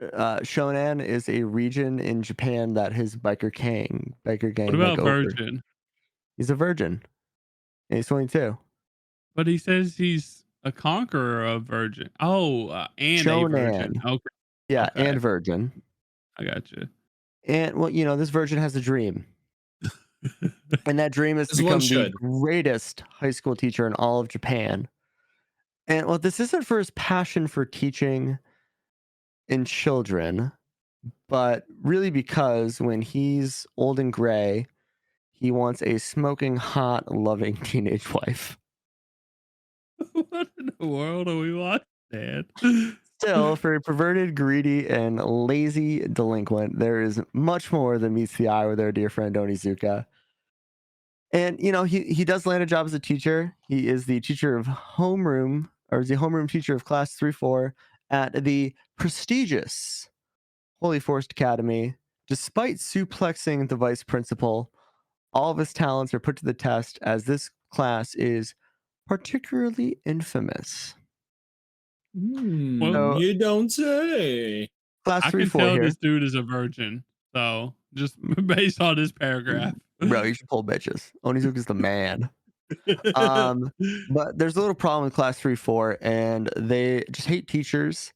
Shonan is a region in Japan that his biker gang What like about over. virgin? He's a virgin. And he's 22. But he says he's a conqueror of virgin. Oh, and a virgin. Shonan. Okay, Yeah, okay, and virgin. I got you. And well, this virgin has a dream. And that dream is to As one become the should. greatest high school teacher in all of Japan. And well, this isn't for his passion for teaching in children, but really because when he's old and gray, he wants a smoking hot, loving teenage wife. What in the world are we watching, Dad? Still, for a perverted, greedy, and lazy delinquent, there is much more than meets the eye with our dear friend Onizuka. And he does land a job as a teacher. He is the teacher of homeroom, or is the homeroom teacher of class 3-4 at the prestigious Holy Forest Academy. Despite suplexing the vice principal, all of his talents are put to the test as this class is particularly infamous. So, You don't say. class I can 3-4 tell here. this dude is a virgin. So just based on this paragraph. Bro, you should pull bitches. Onizuka's the man. But there's a little problem with class 3-4, and they just hate teachers.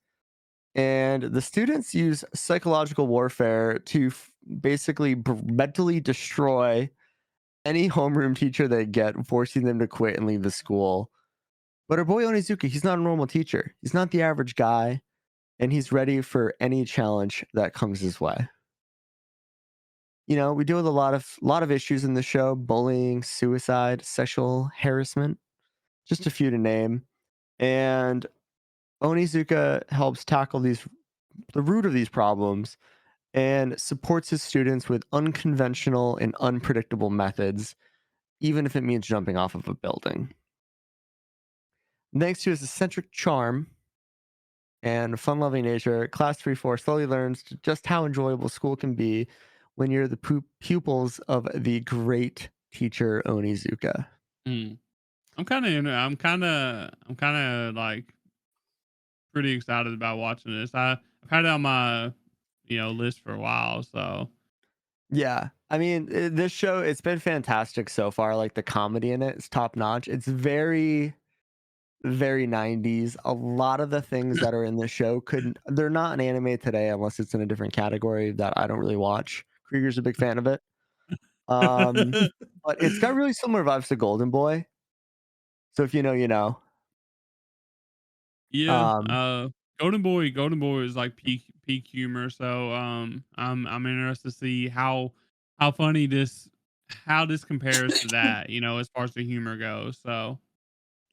And the students use psychological warfare to basically mentally destroy any homeroom teacher they get, forcing them to quit and leave the school. But our boy Onizuka, he's not a normal teacher. He's not the average guy, and he's ready for any challenge that comes his way. We deal with a lot of issues in the show: bullying, suicide, sexual harassment, just a few to name. And Onizuka helps tackle the root of these problems and supports his students with unconventional and unpredictable methods, even if it means jumping off of a building. Thanks to his eccentric charm and fun-loving nature, Class 3-4 slowly learns just how enjoyable school can be when you're the pupils of the great teacher Onizuka. I'm kind of like pretty excited about watching this. I've had it on my list for a while, so Yeah, I mean, this show, it's been fantastic so far. Like, the comedy in it is top notch. It's very, very 90s. A lot of the things that are in this show they're not an anime today unless it's in a different category that I don't really watch. Krieger's a big fan of it. But it's got really similar vibes to Golden Boy. So if you know, you know. yeah. Golden Boy is like peak humor. So I'm interested to see how funny how this compares to that. As far as the humor goes. So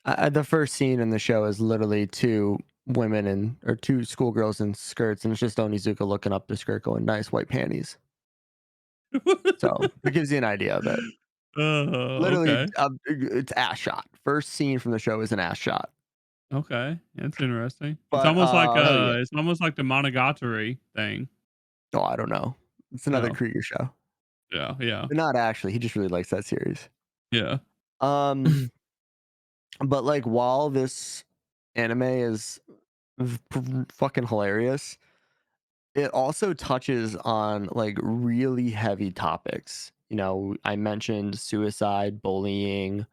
The first scene in the show is literally two women or two schoolgirls in skirts, and it's just Onizuka looking up the skirt going, nice white panties. So it gives you an idea of it. Literally, Okay. it's ass shot. First scene from the show is an ass shot. Okay. That's interesting. But Hell yeah. It's almost like the Monogatari thing. oh, I don't know. It's another No. Krieger show. Yeah, yeah, But not actually. He just really likes that series. yeah. Um, but like while this anime is fucking hilarious, it also touches on like really heavy topics. You know, I mentioned suicide, bullying,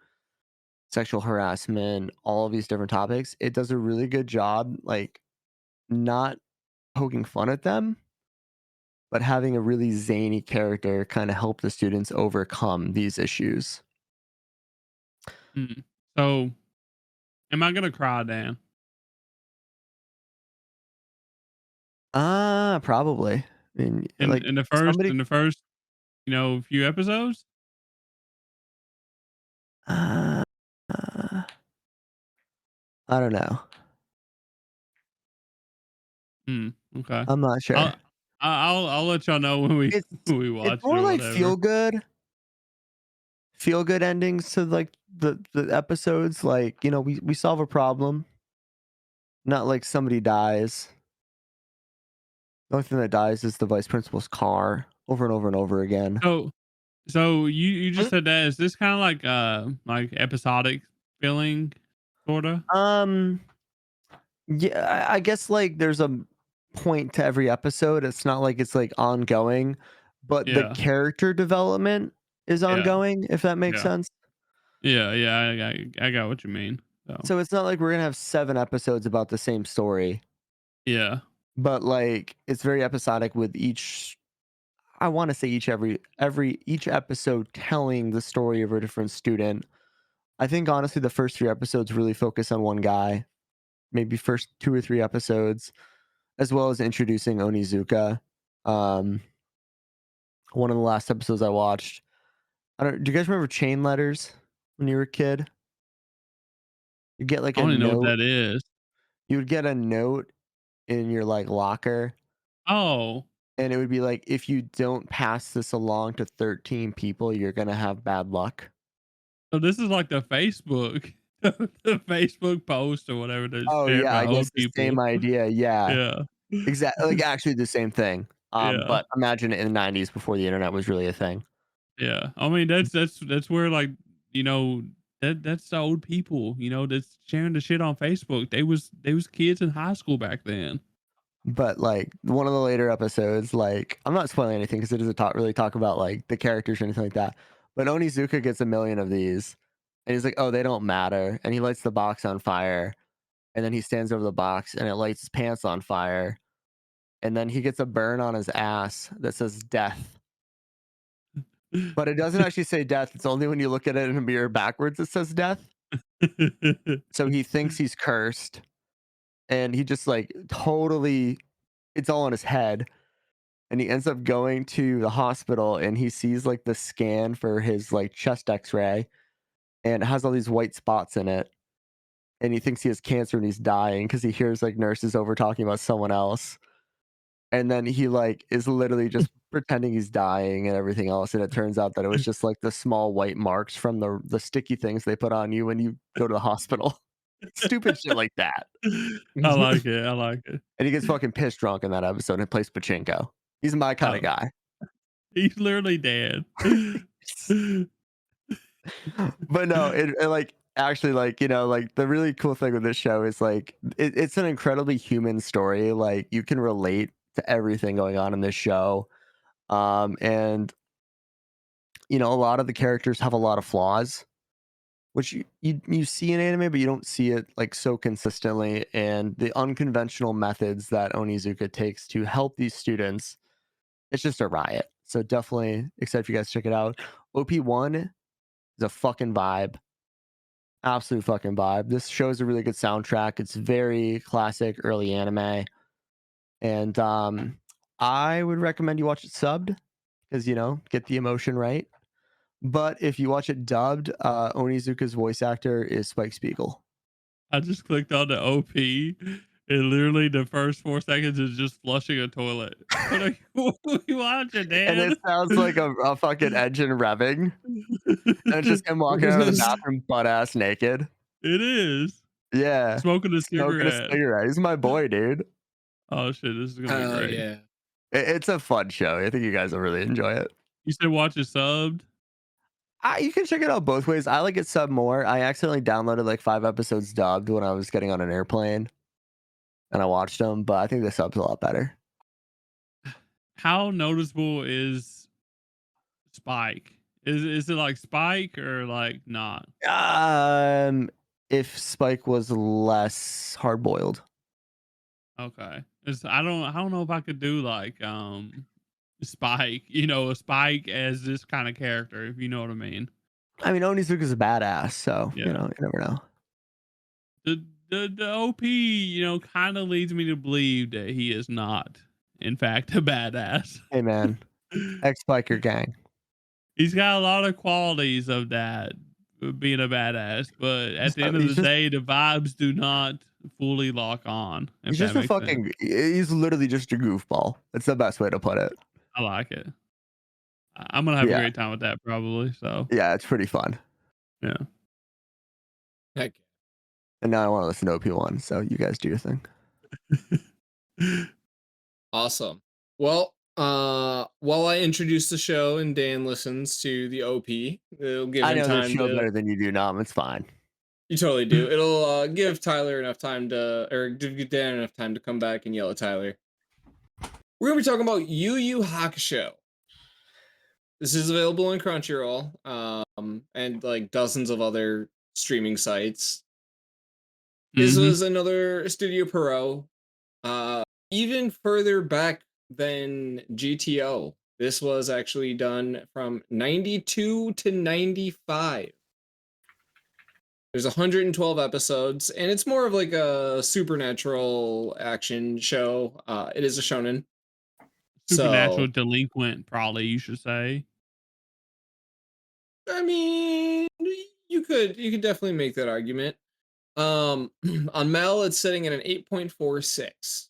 sexual harassment, all of these different topics. It does a really good job, like not poking fun at them, but having a really zany character kind of help the students overcome these issues. Mm. So, am I gonna cry, Dan? Probably. I mean, like somebody, In the first, few episodes? uh, uh, I don't know. Mm, okay. I'm not I'll sure. I'll let y'all know when we It's when we it's watch it more or like whatever. feel good endings to like the episodes. Like, you know, we solve a problem, not like somebody dies. The only thing that dies is the vice principal's car over and over and over again. So you just said that. Is this kind of like episodic feeling, sorta? Um, yeah, I guess like there's a point to every episode. It's not like it's like ongoing, but the Yeah, character development is yeah, ongoing, if that makes yeah, sense. yeah. I got what you mean. So So it's not like we're gonna have 7 episodes about the same story, yeah. but like it's very episodic with each. I want to say each episode telling the story of a different student. I think honestly the first 3 episodes really focus on one guy, maybe first 2 or 3 episodes, as well as introducing Onizuka. Um, one of the last episodes I watched. I don't. Do you guys remember chain letters when you were a kid? You get like I a don't even know what note. that is. You would get a note in your like locker, Oh, and it would be like, if you don't pass this along to 13 people, you're gonna have bad luck. so this is like the Facebook, the Facebook post or whatever that's Oh shared yeah, by I guess old the same people. idea. Yeah, Yeah, exactly. Like actually the same thing. yeah, But imagine it in the 90s before the internet was really a thing. yeah. I mean, that's where like you know that's the old people. That's sharing the shit on Facebook. They was kids in high school back then. But like one of the later episodes, like I'm not spoiling anything because it doesn't really talk about like the characters or anything like that. But Onizuka gets a million of these, and he's like, "Oh, they don't matter." And he lights the box on fire, and then he stands over the box, and it lights his pants on fire, and then he gets a burn on his ass that says "death." But it doesn't actually say death. It's only when you look at it in a mirror backwards it says death. So he thinks he's cursed, and he just like totally, it's all in his head. And he ends up going to the hospital, and he sees like the scan for his like chest x-ray, and it has all these white spots in it, and he thinks he has cancer and he's dying because he hears like nurses over talking about someone else. And then he like is literally just pretending he's dying and everything else, and it turns out that it was just like the small white marks from the sticky things they put on you when you go to the hospital. Stupid shit like that. I And like it. I like it. he gets fucking pissed drunk in that episode and plays pachinko. He's my kind of Oh, guy. he's literally dead. But no, it like actually like, you know, like the really cool thing with this show is like it's an incredibly human story. Like you can relate to everything going on in this show. And you know, a lot of the characters have a lot of flaws, which you see in anime, but you don't see it like so consistently. And the unconventional methods that Onizuka takes to help these students, it's just a riot. So definitely excited for you guys to check it out. OP1 is a fucking vibe. Absolute fucking vibe. This show is a really good soundtrack. It's very classic early anime. And I would recommend you watch it subbed because, you know, get the emotion right. But if you watch it dubbed, Onizuka's voice actor is Spike Spiegel. I just clicked on the OP And literally the first 4 seconds is just flushing a toilet. What are you watching, And Dan? it sounds like a fucking engine revving. And it's just him walking out of the bathroom butt ass naked. It is. Yeah. Smoking a Smoking a cigarette. cigarette. He's my boy, dude. Oh shit, this is gonna be Oh great. yeah. It's a fun show. I think you guys will really enjoy it. You said watch it subbed? You can check it out both ways. I like it sub more. I accidentally downloaded like 5 episodes dubbed when I was getting on an airplane, and I watched them. But I think the sub's a lot better. How noticeable is Spike? Is it like Spike or like not? If Spike was less hard boiled, Okay. I don't know if I could do like Spike, a Spike as this kind of character, if you know what I mean. I mean Onizuka's a badass, so Yeah. you never know. The OP, kind of leads me to believe that he is not, in fact, a badass. Hey man, ex biker gang. He's got a lot of qualities of that being a badass, but at the end of He's the day, the vibes do not fully lock on. He's just a fucking. He's literally just a goofball. That's the best way to put it. I like it. I'm gonna have a great time with that probably. So yeah, it's pretty fun. Yeah. Heck. And now I want to listen to OP1, so you guys do your thing. Awesome. Well, while I introduce the show and Dan listens to the OP, it'll give I him know time this show to. better than you do, Nom. It's fine. You totally do. It'll give Tyler enough time or give Dan enough time to come back and yell at Tyler. We're gonna be talking about Yu Yu Hakusho. This is available on Crunchyroll, and like dozens of other streaming sites. This was another Studio Pierrot. Even further back than GTO. This was actually done from 92 to 95. There's 112 episodes, and it's more of like a supernatural action show. It is a shonen. Supernatural delinquent, probably you should say. I mean, you could definitely make that argument. On Mel, it's sitting at an 8.46.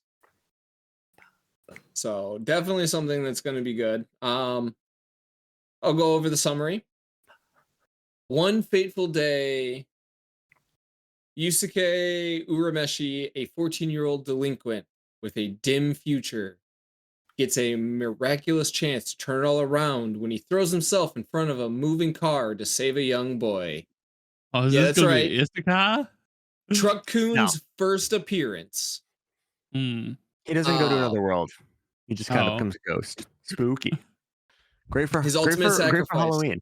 So definitely something that's going to be good. I'll go over the summary. One fateful day, Yusuke Urameshi, a 14-year-old delinquent with a dim future, gets a miraculous chance to turn it all around when he throws himself in front of a moving car to save a young boy. Oh, is Yeah, this that's gonna right. be Isekai? Truck Coon's first appearance. Hmm. He doesn't go to another world. He just kind of becomes a ghost. Spooky. Great for his ultimate sacrifice. Great for Halloween.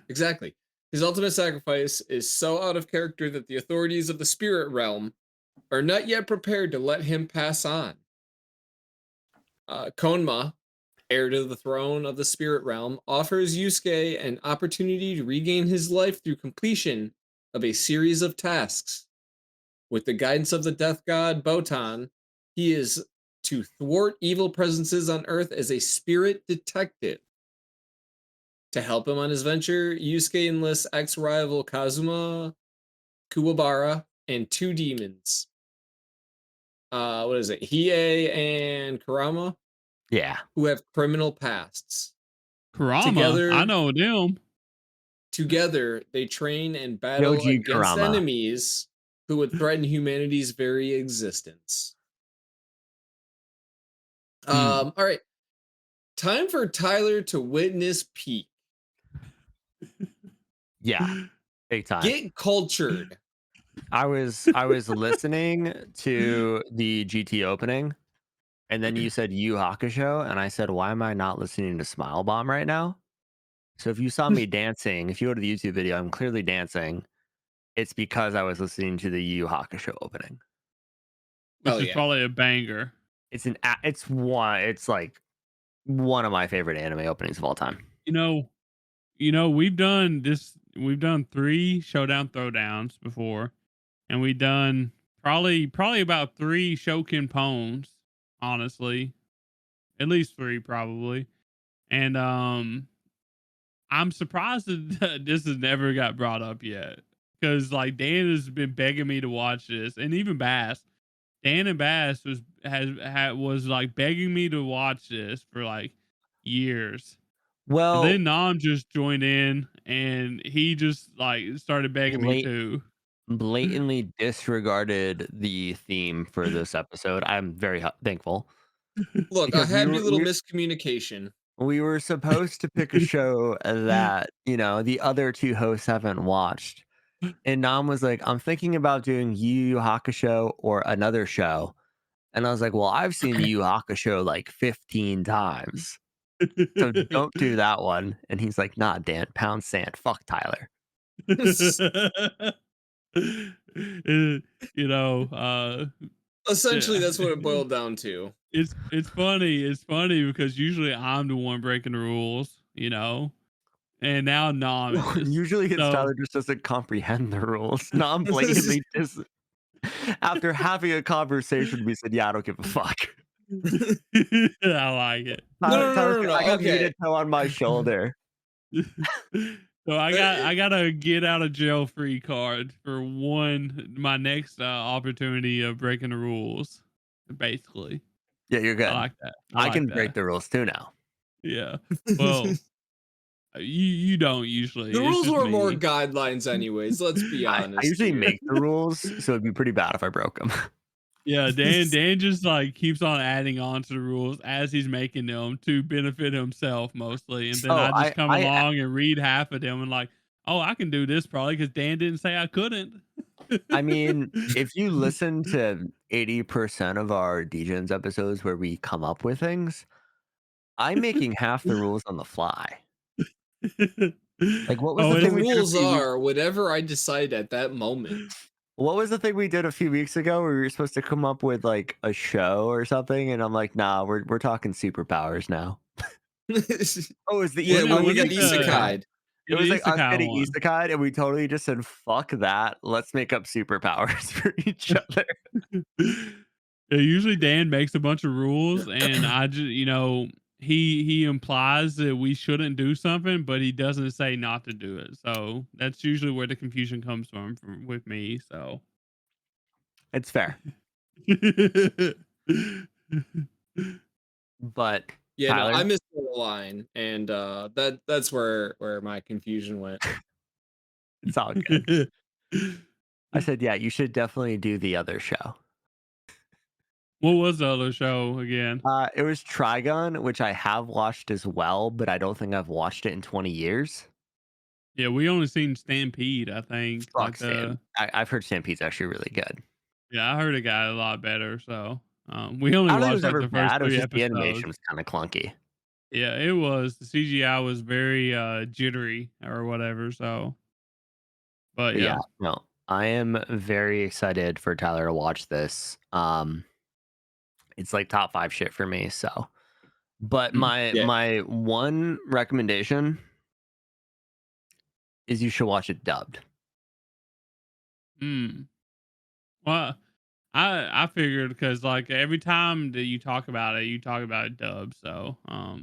Exactly. His ultimate sacrifice is so out of character that the authorities of the spirit realm are not yet prepared to let him pass on. Konma, heir to the throne of the spirit realm, offers Yusuke an opportunity to regain his life through completion of a series of tasks. With the guidance of the death god Botan, he is to thwart evil presences on Earth as a spirit detective. To help him on his venture, Yusuke enlists ex-rival Kazuma, Kuwabara, and 2 demons. What is it? Hiei and Kurama? Yeah. Who have criminal pasts. Kurama, I know them. Together, they train and battle against enemies who would threaten humanity's very existence. All right. Time for Tyler to witness peak. Yeah. Big time. Get cultured. I was listening to the GT opening, and then you said Yu Hakusho, and I said, why am I not listening to Smile Bomb right now? So if you saw me dancing, if you go to the YouTube video, I'm clearly dancing. It's because I was listening to the Yu Hakusho opening. Which is probably a banger. It's like one of my favorite anime openings of all time. We've done 3 Showdown Throwdowns before, and we've done probably about 3 Show Ken Pons, honestly. At least 3 probably. And I'm surprised that this has never got brought up yet. Because like Dan has been begging me to watch this, and even Bass. Dan and Bass was like begging me to watch this for like years. And Well, then Nam just joined in and he just like started begging me blat- too. blatantly disregarded the theme for this episode. I'm very thankful Look, a because we happy were little miscommunication. we were supposed to pick a show that the other two hosts haven't watched, and Nam was like, "I'm thinking about doing Yu Yu Hakusho or another show," and I was like, "Well, I've seen Yu Yu Hakusho like 15 times, so don't do that one." And he's like, "Nah, Dan, pound sand, fuck Tyler." you know, Essentially, yeah. that's what it boiled down to. It's funny. It's funny because usually I'm the one breaking the rules, and now Nam Well, is. usually it's So Tyler just doesn't comprehend the rules. Nam blatantly just after having a conversation, we said, "Yeah, I don't give a fuck." I like it. Tyler's No. I got me Okay. to toe on my shoulder. So I got a get out of jail free card for my next opportunity of breaking the rules. Basically, Yeah, you're I good. like that. I I like can break that. the rules too now. Yeah. Well, you don't usually. The It's rules just were more me. guidelines, anyways. Let's be I honest usually here. make the rules, so it'd be pretty bad if I broke them. Yeah, Dan just like keeps on adding on to the rules as he's making them to benefit himself mostly, and then Oh, I just come I along and read half of them and like, oh, I can do this probably because Dan didn't say I couldn't. I mean, if you listen to 80% of our Degens episodes where we come up with things, I'm making half the rules on the fly. Like, what was Oh, the The thing we did a rules few weeks are whatever I decide at that moment. What was the thing we did a few weeks ago where we were supposed to come up with like a show or something? And I'm like, nah, we're talking superpowers now. Oh, it was the Yeah, when we was got it the isekai'd. It was like us isekai getting one? isekai, and we totally just said, fuck that. Let's make up superpowers for each other. Yeah, usually Dan makes a bunch of rules, and I just he implies that we shouldn't do something, but he doesn't say not to do it. So that's usually where the confusion comes from with me. So. It's fair. But Yeah, no, I Tyler, missed the line, and that's where my confusion went. it's all good. I said, yeah, you should definitely do the other show. What was the other show again? It was Trigun, which I have watched as well, but I don't think I've watched it in 20 years. Yeah, we only seen Stampede, I think. Fuck Stamp. I've heard Stampede's actually really good. Yeah, I heard it got a lot better. So we only I don't think it watched was like ever the first bad. It was 3 just the animation episodes. was kind of clunky. Yeah, it was. The CGI was very jittery or whatever. So, but But yeah, yeah. no, I am very excited for Tyler to watch this. It's like top 5 shit for me. So, but my Yeah. my one recommendation is you should watch it dubbed. Hmm. Well, I figured because like every time that you talk about it, you talk about it dubbed. So Yeah,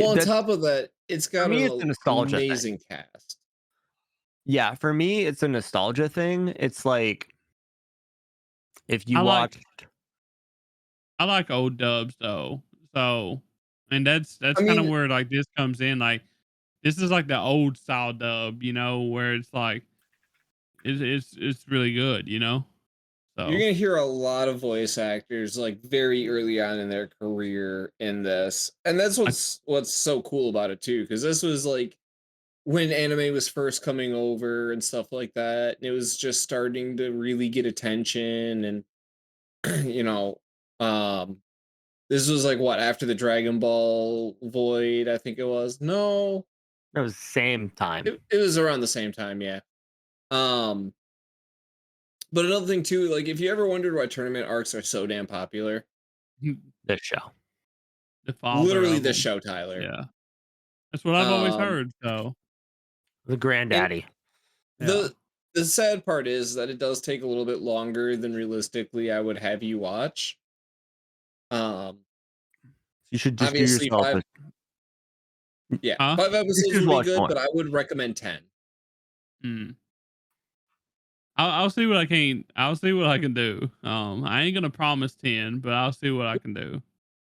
Well, on that's top of that, it's for got me. It's a an nostalgia thing. amazing cast. Yeah, for me, it's a nostalgia thing. It's like if you I like watched. I like old dubs though. So, and that's I kind of mean, where like this comes in. Like this is like the old style dub, where it's like it's really good, you're So gonna hear a lot of voice actors like very early on in their career in this, and that's I what's so cool about it too, because this was like when anime was first coming over and stuff like that, and it was just starting to really get attention, and you know, um, this was like what after the Dragon Ball Void, I think it was. No, It was the same time. it was around the same time, yeah. Um, but another thing too, like if you ever wondered why tournament arcs are so damn popular, This show. the father literally of this them. show, Tyler. Yeah, that's what I've always Um, heard. So The and granddaddy. yeah. the sad part is that it does take a little bit longer than realistically I would have you watch. Um, You should just do obviously yourself a yeah, Huh? 5 you episodes should would be watch good, more. but I would recommend 10. Hmm. I'll see what I can. I'll see what I can do. I ain't gonna promise 10, but I'll see what I can do.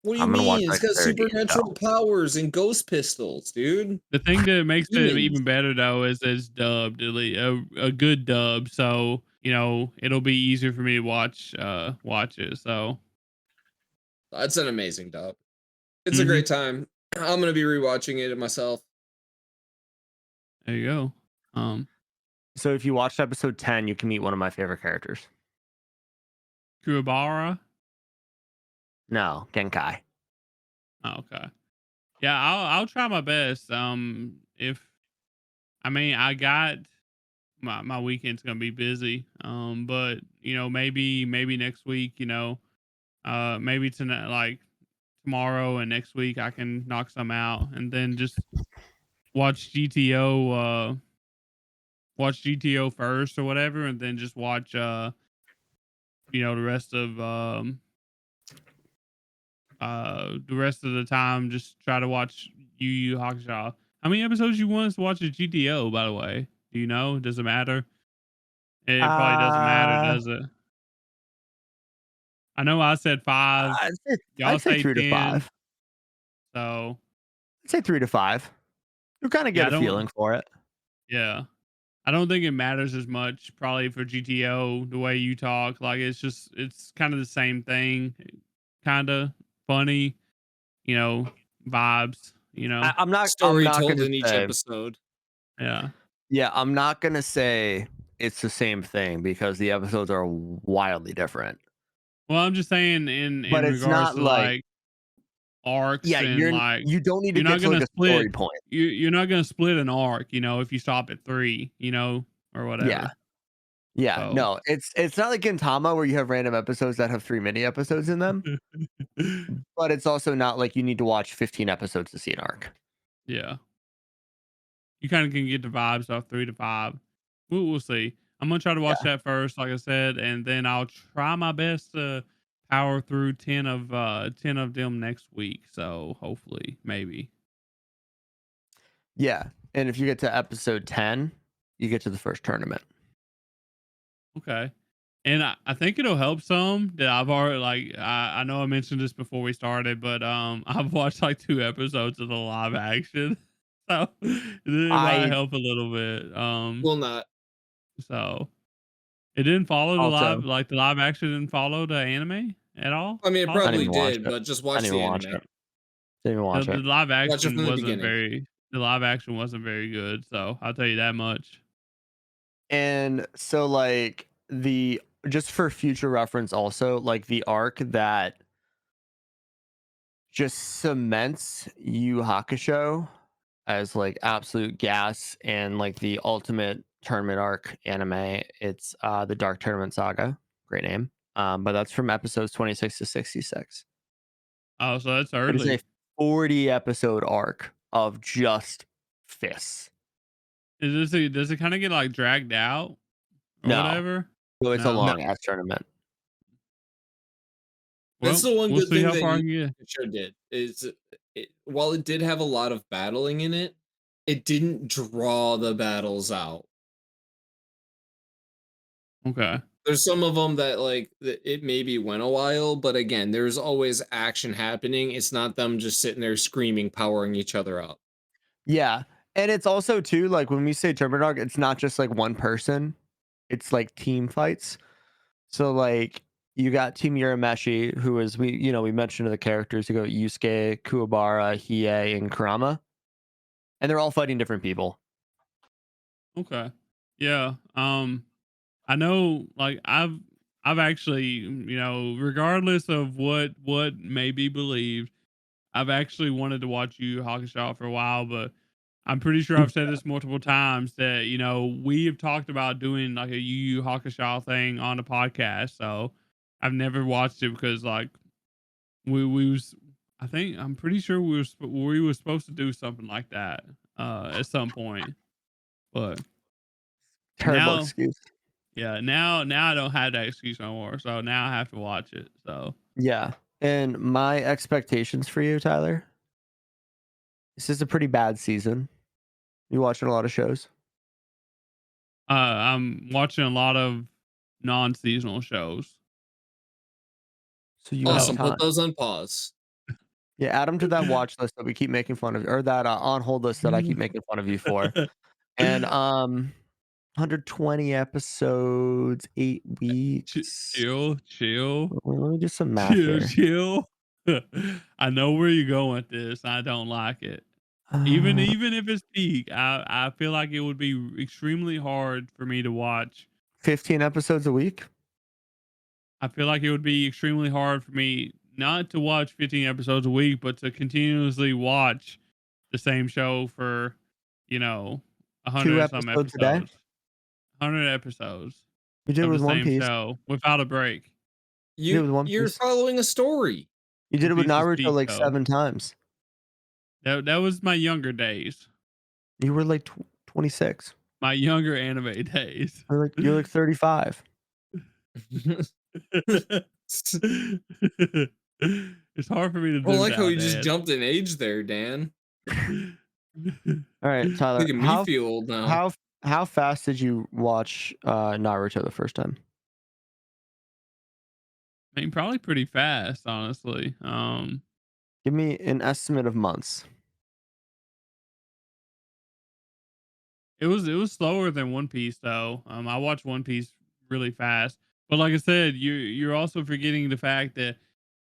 What do you I'm gonna watch mean? It's like got 30. supernatural powers and ghost pistols, dude. The thing that makes it Demons. even better though is it's dubbed, a good dub. So it'll be easier for me to watch it. So That's an amazing dub. It's a mhm, great time. I'm gonna be rewatching it myself. there you go. So if you watched episode 10, you can meet one of my favorite characters. Kuwabara. No, Genkai. Oh, okay. Yeah, I'll try my best. If I mean I got my weekend's gonna be busy. But maybe next week. Maybe tonight, like tomorrow and next week, I can knock some out, and then just watch GTO. Watch GTO first or whatever, and then just watch the rest of the time. Just try to watch Yu Yu Hakusho. How many episodes you want us to watch at GTO? By the way, do you know? Does it matter? It probably doesn't matter, Uh, does it? I know I said 5. I'd say, Y'all I'd say say 3 to 10. 5. So I'd say 3 to 5. You kind of yeah, get I a don't. feeling for it. Yeah, I don't think it matters as much probably for GTO the way you talk. Like it's kind of the same thing, kind of funny, you know, vibes. I'm not. I'm Story not told gonna in each say. episode. Yeah. Yeah, I'm not gonna say it's the same thing because the episodes are wildly different. Well, I'm just saying in But it's regards not to like, like arcs yeah, and like you don't need to you're get not to like gonna a split story point. you're not gonna split an arc, if you stop at 3, or Yeah, whatever. yeah, So no, it's not like Gintama where you have random episodes that have 3 mini episodes in them. But it's also not like you need to watch 15 episodes to see an arc. yeah. You kind of can get the vibes off 3 to 5. We'll see. I'm gonna try to watch Yeah, that first, like I said, and then I'll try my best to power through 10 of them next week. So hopefully, maybe. yeah. And if you get to episode 10, you get to the first tournament. Okay. And I think it'll help some that I've already I know I mentioned this before we started, but I've watched like 2 episodes of the live action. So it might I help a little bit. Will not. So it didn't follow also the live action didn't follow the anime at all? I mean, it I didn't probably even watch did, it. but just I watch didn't the even watch anime. it. Didn't even The watch the it. live Watch it action from the wasn't beginning. very the live action wasn't very good, so I'll tell you that much. And so like the just for future reference also, like the arc that just cements Yu Hakusho as like absolute gas and like the ultimate tournament arc anime. It's the Dark Tournament Saga. Great name. But that's from episodes 26 to 66. Oh, so that's It is early. a 40 episode arc of just fists. Does it kinda get, like, dragged out or No. whatever? So it's a No? long ass tournament. That's Well, the one we'll good see thing how that far I you can get. sure did is while it did have a lot of battling in it, it didn't draw the battles out. Okay. There's some of them that it maybe went a while, but again, there's always action happening. It's not them just sitting there screaming, powering each other up. Yeah. And it's also too like when we say tournament arc, it's not just like one person. It's like team fights. So like you got Team Urameshi, who is we mentioned the characters. You go Yusuke, Kuwabara, Hiei, and Kurama, and they're all fighting different people. Okay. Yeah. I know, like, I've actually, regardless of what may be believed, I've actually wanted to watch Yu Yu Hakusho for a while, but I'm pretty sure I've said this multiple times that, we have talked about doing like a Yu Yu Hakusho thing on the podcast. So I've never watched it because like we was I think I'm pretty sure we were supposed to do something like that at some point. But Terrible now excuse. yeah, now I don't have that excuse no more. So now I have to watch it. So Yeah. And my expectations for you, Tyler, this is a pretty bad season. You watching a lot of shows? I'm watching a lot of non-seasonal shows. So you have Awesome. time. Put those on pause. Yeah, add them to that watch list that we keep making fun of, or that on hold list that I keep making fun of you for. And 120 episodes, 8 weeks. Chill. Let me do some math here. Chill. I know where you're going with this. I don't like it. Even if it's peak, I feel like it would be extremely hard for me to watch. 15 episodes a week. I feel like it would be extremely hard for me not to watch 15 episodes a week, but to continuously watch the same show for, 100 2 some episodes a day. episodes. 100 episodes You did it of with the One same Piece. show without a break. did it with One You're Piece. following a story. You did it with Piece is Naruto peak, like though. 7 times. That was my younger days. You were like 26. My younger anime days. You're like 35. It's hard for me to I do like how you just Dad. jumped in age there, Dan. All right, Tyler. Making me feel old now. How fast did you watch Naruto the first time? I mean, probably pretty fast, honestly. Give me an estimate of months. It was slower than One Piece though. I watched One Piece really fast, but like I said, you're also forgetting the fact that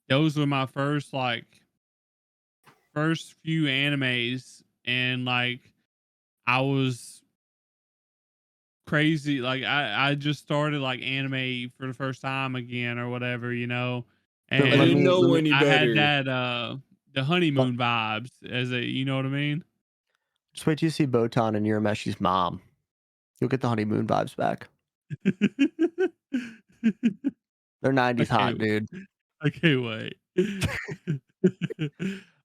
those were my first few animes, and like I was crazy. Like I just started like anime for the first time again or whatever, So and I didn't know let me- any I better. had that the honeymoon vibes as a, you know what I mean? Just wait till you see Botan and Urameshi's mom. You'll get the honeymoon vibes back. They're 90s hot, dude. I can't wait.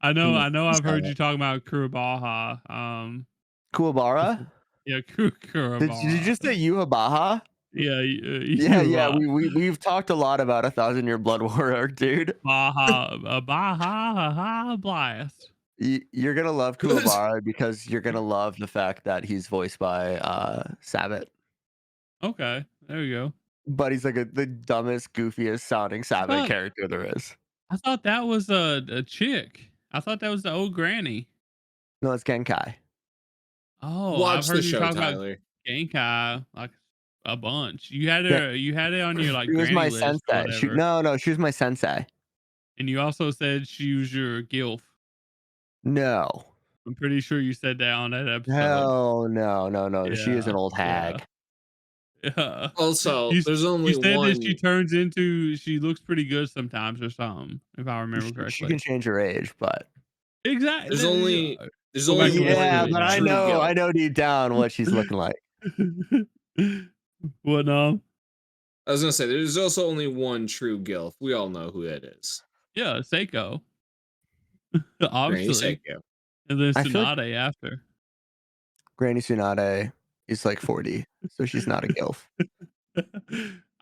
I know I've heard you talking about Kurobaha. Kuwabara? Yeah, Did Kurobaha. you just say Yuhabaha? Yeah, Yeah. We've talked a lot about 1,000-Year Blood War arc, dude. Baha blast. You're gonna love Kuwabara because you're gonna love the fact that he's voiced by Sabat. Okay, there you go. But he's like the dumbest, goofiest sounding Sabat thought- character there is. I thought that was a chick. I thought that was the old granny. No, it's Genkai. Oh, Watch I've heard the you show, talk about Tyler. Genkai like a bunch. You had Yeah. you had it on your like She was granny my list or sensei. whatever. She was my sensei. And you also said she was your gilf. No. I'm pretty sure you said that on that episode. Hell no. She is an old hag. Yeah. Also, there's only you said one. that she looks pretty good sometimes or something, if I remember She correctly. can change her age, but Exactly. There's only Go back one. and listen to it, but I John. know deep down what she's looking like. What now? I was gonna say there's also only one true gilf. We all know who that is. Yeah, Seiko. Granny Obviously. Seiko. And then I feel like- Tsunade after. Granny Tsunade is like 40, so she's not a gilf.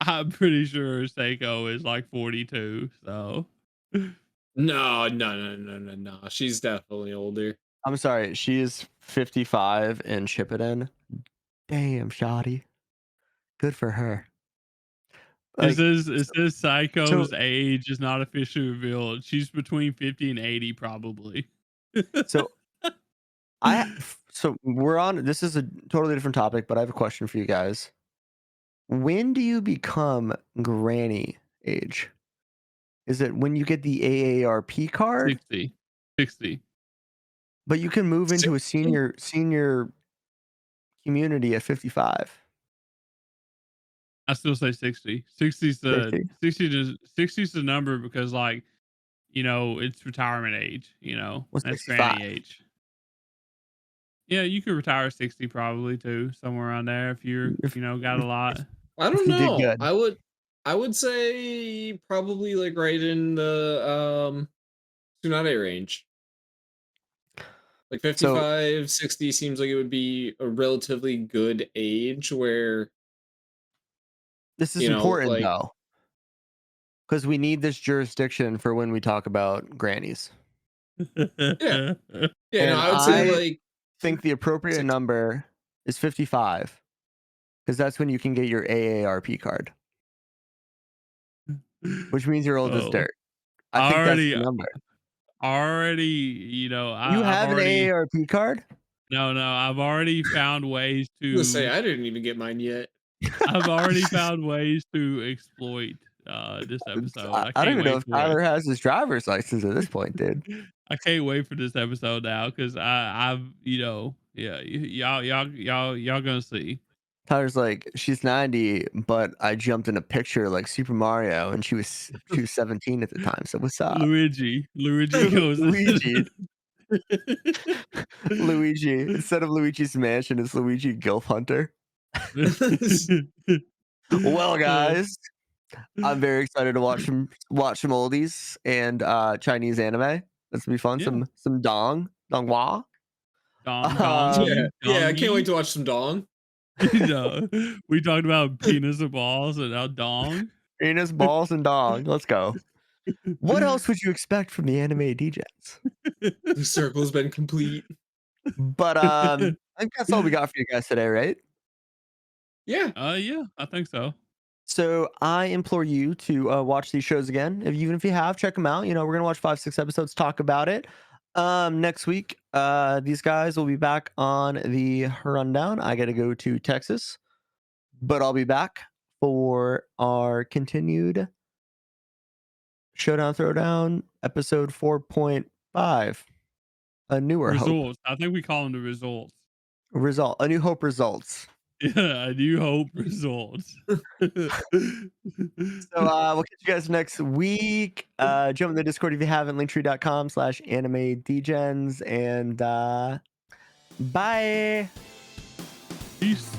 I'm pretty sure Seiko is like 42, so No. She's definitely older. I'm sorry, she is 55 in Shippuden. Damn, shoddy. Good for her. Like, it says Psycho's age is not officially revealed. She's between 50 and 80, probably. so we're on. This is a totally different topic, but I have a question for you guys. When do you become granny age? Is it when you get the AARP card? 60. But you can move into a 60? senior community at 55. I still say 60. 60's the number because, like, it's retirement age. What's That's 65? granny age. Yeah, you could retire at 60 probably too, somewhere around there if you're got a lot. I don't you did know. good. I would say probably like right in the Tsunade range. Like 55, 60 seems like it would be a relatively good age where this is important though. Because we need this jurisdiction for when we talk about grannies. Yeah. And I would say like think the appropriate 60. number is 55. because that's when you can get your AARP card, which means you're old as Oh, dirt. I think that's the already, number. you know, You I've have an already AARP card? no, I've already found ways I'm gonna say to I didn't even get mine yet. I've already found ways to exploit this episode. I I don't can't even know wait if for it. Tyler has his driver's license at this point, dude. I can't wait for this episode now because I've you know yeah y'all gonna see. Tyler's like, she's 90, but I jumped in a picture like Super Mario, and she was 17 at the time. So what's up, Luigi goes Luigi? Luigi, instead of Luigi's Mansion, it's Luigi Gilf Hunter. Well, guys, I'm very excited to watch some oldies and Chinese anime. That's gonna be fun. Yeah. Some donghua. Yeah, I can't wait to watch some Dong. You know, we talked about penis and balls and now dong. Penis, balls, and dong. Let's go. What else would you expect from the anime Degens? The circle's been complete. But I think that's all we got for you guys today, right? Yeah. Yeah, I think so. So I implore you to watch these shows again. Even if you have, check them out. You know, we're gonna watch 5-6 episodes, talk about it. Next week, these guys will be back on the rundown. I gotta go to Texas, but I'll be back for our continued Showdown Throwdown episode 4.5. A newer hope. Results. I think we call them the results. A New Hope results. Yeah, I do hope results. So we'll catch you guys next week. Jump in the Discord if you haven't, linktree.com/anime degens, and bye. Peace.